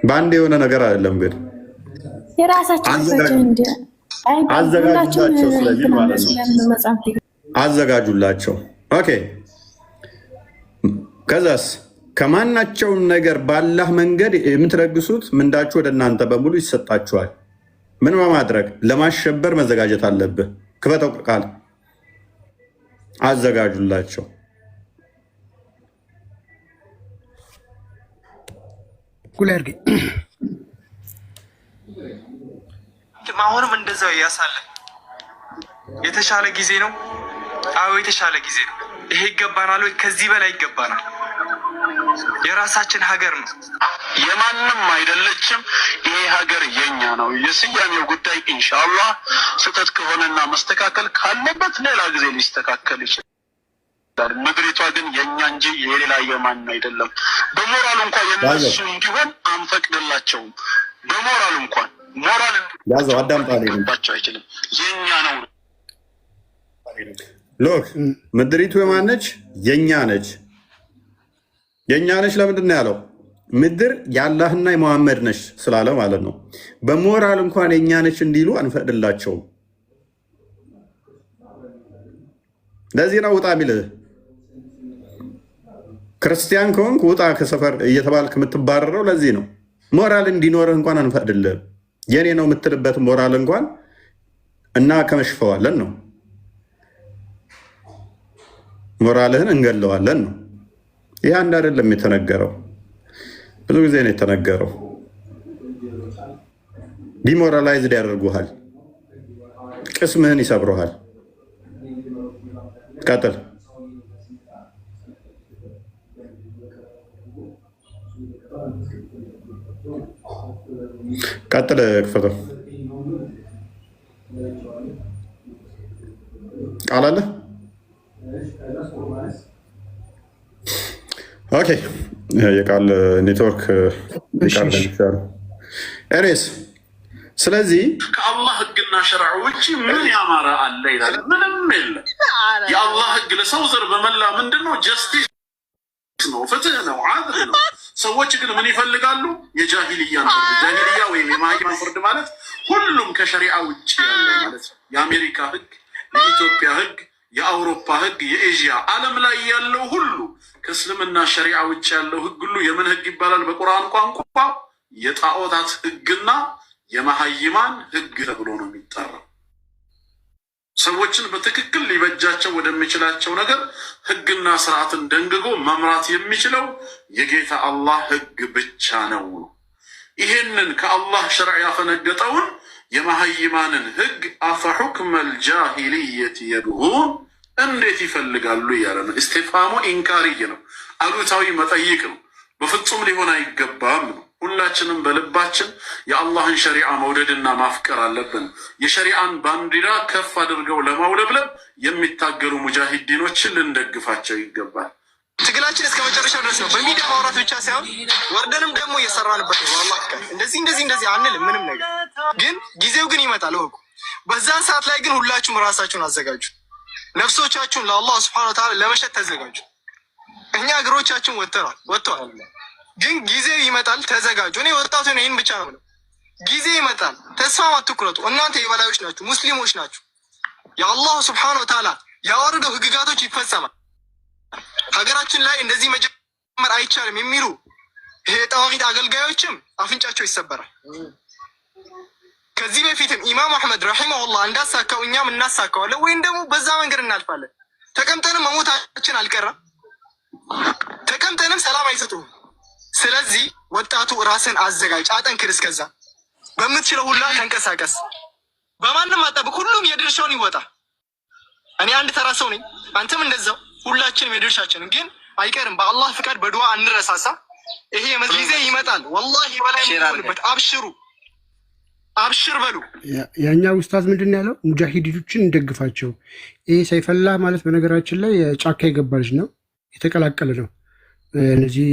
በአንድ የሆነ ነገር አይደለም። ግን አዘጋጁላቸው። ስለዚህ ማለት ነው አዘጋጁላቸው። ኦኬ። ከዛስ ከማናቸውም ነገር ባላህ መንገድ የምትረግሱት ምንዳችሁ ወደ እናንተ በሙሉ ይሰጣችኋል። ምን በማድረግ ለማሸበር መዘጋጀት አለብህ። ክፈተው ቃል አዘጋጁላቸው። አሁንም እንደዛው ያሳለ የተሻለ ጊዜ ነው። አዎ የተሻለ ጊዜ ነው። ይሄ ይገባናል ወይ? ከዚህ በላይ ይገባናል። የራሳችን ሀገር ነው፣ የማንም አይደለችም። ይሄ ሀገር የኛ ነው። የስያሜው ጉዳይ ኢንሻአላህ ስህተት ከሆነና መስተካከል ካለበት ሌላ ጊዜ ሊስተካከል ይችላል። ምድሪቷ ግን የኛ እንጂ የሌላ የማን አይደለም። በሞራል እንኳን የነሱ እንዲሆን አንፈቅድላቸውም። በሞራል እንኳን ሞራል ያዘው አዳምጣለሁ አይችልም። የኛ ነው። ሎክ ምድሪቱ የማነች? የኛ ነች። የኛ ነች። ለምንድን ነው ያለው? ምድር የአላህና የመሐመድ ነች ስላለ ማለት ነው። በሞራል እንኳን የኛ ነች እንዲሉ አንፈቅድላቸውም። ለዚህ ነው ውጣ የሚልህ። ክርስቲያን ከሆንክ ውጣ ከሰፈር እየተባልክ የምትባረረው ለዚህ ነው። ሞራል እንዲኖርህ እንኳን አንፈቅድልህም። የኔ ነው የምትልበት ሞራል እንኳን እና ከመሽፈዋለን ነው። ሞራልህን እንገለዋለን ነው። ይህ አንድ አይደለም የተነገረው፣ ብዙ ጊዜ ነው የተነገረው። ዲሞራላይዝድ ያደርጉሃል፣ ቅስምህን ይሰብረሃል። ቀጥል ቀጥል፣ ክፈተው። ቃል አለ። ኦኬ፣ የቃል ኔትወርክ ኤሬስ። ስለዚህ ከአላህ ህግና ሸርዕ ውጭ ምን ያማረ አለ ይላል? ምንም የለም። የአላህ ህግ ለሰው ዘር በመላ ምንድነው? ጀስቲስ ነው፣ ፍትህ ነው፣ አድል ነው። ሰዎች ግን ምን ይፈልጋሉ? የጃሂልያን ፍርድ። ጃሂልያ ወይም የማይማን ፍርድ ማለት ሁሉም ከሸሪዓ ውጭ ያለ ማለት ነው። የአሜሪካ ህግ፣ የኢትዮጵያ ህግ፣ የአውሮፓ ህግ፣ የኤዥያ ዓለም ላይ ያለው ሁሉ ከእስልምና ሸሪዓ ውጭ ያለው ህግ ሁሉ የምን ህግ ይባላል? በቁርአን ቋንቋ የጣዖታት ህግና የመሀይማን ህግ ተብሎ ነው የሚጠራው። ሰዎችን በትክክል ሊበጃቸው ወደሚችላቸው ነገር ህግና ስርዓትን ደንግጎ መምራት የሚችለው የጌታ አላህ ህግ ብቻ ነው። ይሄንን ከአላህ ሸርዕ ያፈነገጠውን የመሀይማንን ህግ አፈሑክመል ጃሂልየት የብጉን እንዴት ይፈልጋሉ እያለ ነው። ኢስቲፍሃሙ ኢንካሪይ ነው፣ አሉታዊ መጠይቅ ነው። በፍጹም ሊሆን አይገባም ነው። ሁላችንም በልባችን የአላህን ሸሪዓ መውደድና ማፍቀር አለብን። የሸሪዓን ባንዲራ ከፍ አድርገው ለማውለብለብ የሚታገሉ ሙጃሂዲኖችን ልንደግፋቸው ይገባል። ትግላችን እስከ መጨረሻ ድረስ ነው። በሚዲያ ማውራት ብቻ ሳይሆን ወርደንም ደግሞ እየሰራንበት ነው። አላህ እንደዚህ አንልም ምንም ነገር ግን ጊዜው ግን ይመጣል ወቁ። በዛን ሰዓት ላይ ግን ሁላችሁም ራሳችሁን አዘጋጁ። ነፍሶቻችሁን ለአላህ Subhanahu Wa Ta'ala ለመሸጥ ተዘጋጁ። እኛ እግሮቻችን ወጥተዋል ግን ጊዜው ይመጣል ተዘጋጁ። እኔ ወጣቱ ነኝ ይሄን ብቻ ነው። ጊዜ ይመጣል ተስፋ አትቁረጡ። እናንተ የበላዮች ናችሁ፣ ሙስሊሞች ናችሁ። የአላህ Subhanahu Wa Ta'ala ያወረደው ህግጋቶች ይፈጸማል። ሀገራችን ላይ እንደዚህ መጀመር አይቻልም የሚሉ ይሄ ጣዋቂት አገልጋዮችም አፍንጫቸው ይሰበራል። ከዚህ በፊትም ኢማም አህመድ ረሂመሁላህ እንዳሳካው እኛም እናሳካዋለን ወይም ደግሞ በዛ መንገድ እናልፋለን። ተቀምጠንም መሞታችን አልቀረም። ተቀምጠንም ሰላም አይሰጡም። ስለዚህ ወጣቱ ራስን አዘጋጅ፣ አጠንክር። እስከዛ በምትችለው ሁላ ተንቀሳቀስ። በማንም አጠብቅ። ሁሉም የድርሻውን ይወጣ። እኔ አንድ ተራ ሰው ነኝ፣ አንተም እንደዛው። ሁላችንም የድርሻችንን ግን አይቀርም። በአላህ ፍቃድ በዱዓ እንረሳሳ። ይሄ ጊዜ ይመጣል። ወላሂ በላይ የሚሆንበት አብሽር በሉ። ያኛ ኡስታዝ ምንድን ነው ያለው? ሙጃሂዶችን እንደግፋቸው። ይሄ ሳይፈላህ ማለት በነገራችን ላይ ጫካ የገባ ልጅ ነው፣ የተቀላቀለ ነው። እነዚህ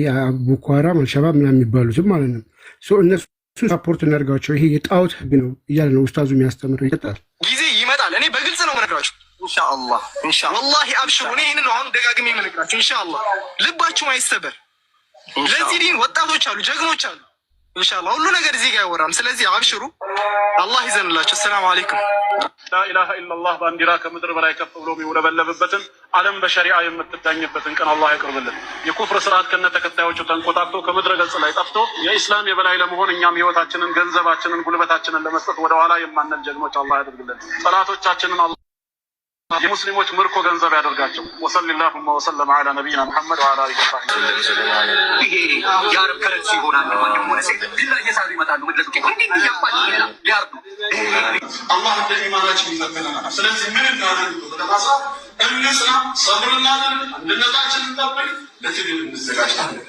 ቦኮ ሃራም አልሸባብ ምናምን የሚባሉትም ማለት ነው። እነሱ ሳፖርት እናደርጋቸው። ይሄ የጣዖት ህግ ነው እያለ ነው ኡስታዙ የሚያስተምረው። ይቀጥላል። ጊዜ ይመጣል። እኔ በግልጽ ነው የምነግራችሁ። ኢንሻአላህ ወላሂ አብሽሩ። እኔ ይሄንን ነው አሁን ደጋግሜ የምነግራችሁ። ኢንሻአላህ ልባችሁ አይሰበር። ለዚህ ዲን ወጣቶች አሉ፣ ጀግኖች አሉ። ኢንሻአላህ ሁሉ ነገር እዚህ ጋር አይወራም። ስለዚህ አብሽሩ፣ አላህ ይዘንላችሁ። ሰላም አለይኩም። ላኢላሃ ኢላላህ ባንዲራ ከምድር በላይ ከፍ ብሎ የሚውለበለብበትን ዓለም በሸሪዓ የምትዳኝበትን ቀን አላህ ያቅርብልን። የኩፍር ስርዓት ከነ ተከታዮቹ ተንቆጣጥቶ ከምድረ ገጽ ላይ ጠፍቶ የኢስላም የበላይ ለመሆን እኛም ህይወታችንን፣ ገንዘባችንን፣ ጉልበታችንን ለመስጠት ወደ ኋላ የማንል ጀግኖች አላህ ያደርግልን። ጠላቶቻችንን የሙስሊሞች ምርኮ ገንዘብ ያደርጋቸው። ወሰለላሁ ወሰለም ዐላ ነቢይና ሙሐመድ ወዐላ አሊሂ ወሰሐቢሂ። ይሄ የአረብ ከረንሲ ይሆናል። ወንድም ሆነ ሴት ቢላ እየሳሉ ይመጣሉ። መድረሱ እንዴት እያባል ሊያርዱ አላህ እንደ ኢማናችን ይፈተነናል። ስለዚህ ምን እናደርግ? ለማሳ እንስራ፣ ሰብር እናደርግ፣ አንድነታችን እንጠብቅ፣ ለትግል እንዘጋጃለን።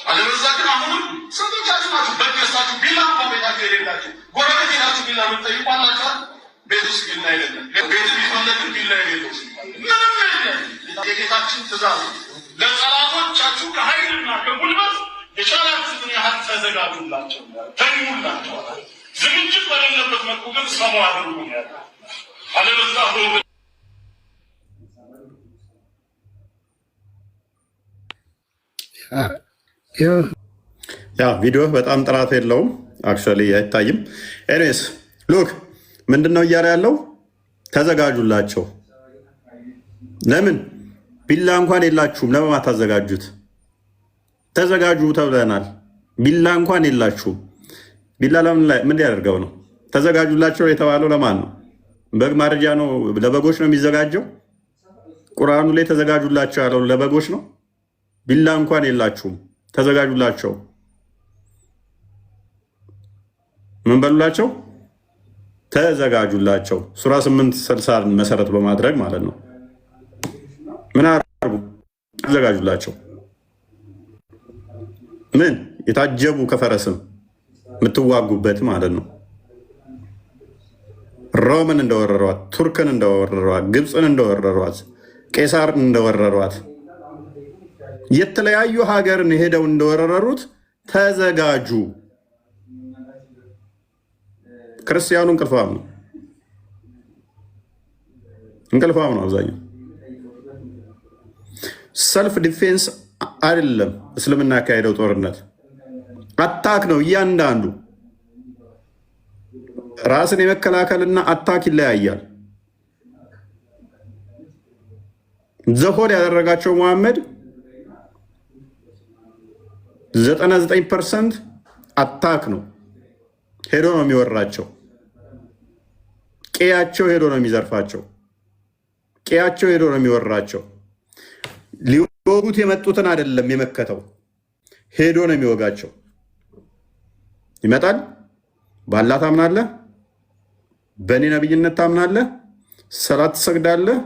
አለበለዚያ ግን አሁንም ስንቶቻችሁ ናችሁ በደስታችሁ ቢላ እንኳን ቤታችሁ የሌላችሁ ጎረቤት ሄዳችሁ ቢላ የምትጠይቋላችኋል? ቤት ውስጥ ቢላ አይደለም። ቤት ቢፈለግ ቢላ የሌለው ምንም የለም። የጌታችን ትእዛዝ ለጠላቶቻችሁ ከኃይልና ከጉልበት የቻላችሁትን ያህል ተዘጋጁላቸው፣ ተኙላቸው። ዝግጅት በሌለበት መልኩ ግን ሰሙ አድርጉ ያለ አለበለዚያ ያ ቪዲዮ በጣም ጥራት የለውም። አክቹዋሊ አይታይም። ኤኒዌይስ ሉክ ምንድን ነው እያለ ያለው? ተዘጋጁላቸው። ለምን ቢላ እንኳን የላችሁም? ለምን አታዘጋጁት? ተዘጋጁ ተብለናል። ቢላ እንኳን የላችሁም። ቢላ ምን ያደርገው ነው? ተዘጋጁላቸው የተባለው ለማን ነው? በግ ማረጃ ነው? ለበጎች ነው የሚዘጋጀው? ቁርአኑ ላይ ተዘጋጁላቸው ያለው ለበጎች ነው። ቢላ እንኳን የላችሁም፣ ተዘጋጁላቸው። ምን በሉላቸው? ተዘጋጁላቸው። ሱራ 8:60 መሰረት በማድረግ ማለት ነው። ምን አርጉ? ተዘጋጁላቸው። ምን የታጀቡ ከፈረስም የምትዋጉበት ማለት ነው። ሮምን እንደወረሯት፣ ቱርክን እንደወረሯት፣ ግብፅን እንደወረሯት፣ ቄሳርን እንደወረሯት፣ የተለያዩ ሀገርን ሄደው እንደወረሩት ተዘጋጁ። ክርስቲያኑ እንቅልፋም ነው። እንቅልፋም ነው አብዛኛው። ሰልፍ ዲፌንስ አይደለም እስልምና ያካሄደው ጦርነት አታክ ነው። እያንዳንዱ ራስን የመከላከልና አታክ ይለያያል። ዘሆድ ያደረጋቸው መሐመድ 99% አታክ ነው። ሄዶ ነው የሚወራቸው። ቄያቸው ሄዶ ነው የሚዘርፋቸው። ቄያቸው ሄዶ ነው የሚወራቸው። ሊወጉት የመጡትን አይደለም የመከተው፣ ሄዶ ነው የሚወጋቸው። ይመጣል። በአላህ ታምናለህ፣ በእኔ ነብይነት ታምናለህ፣ ሰላት ትሰግዳለህ፣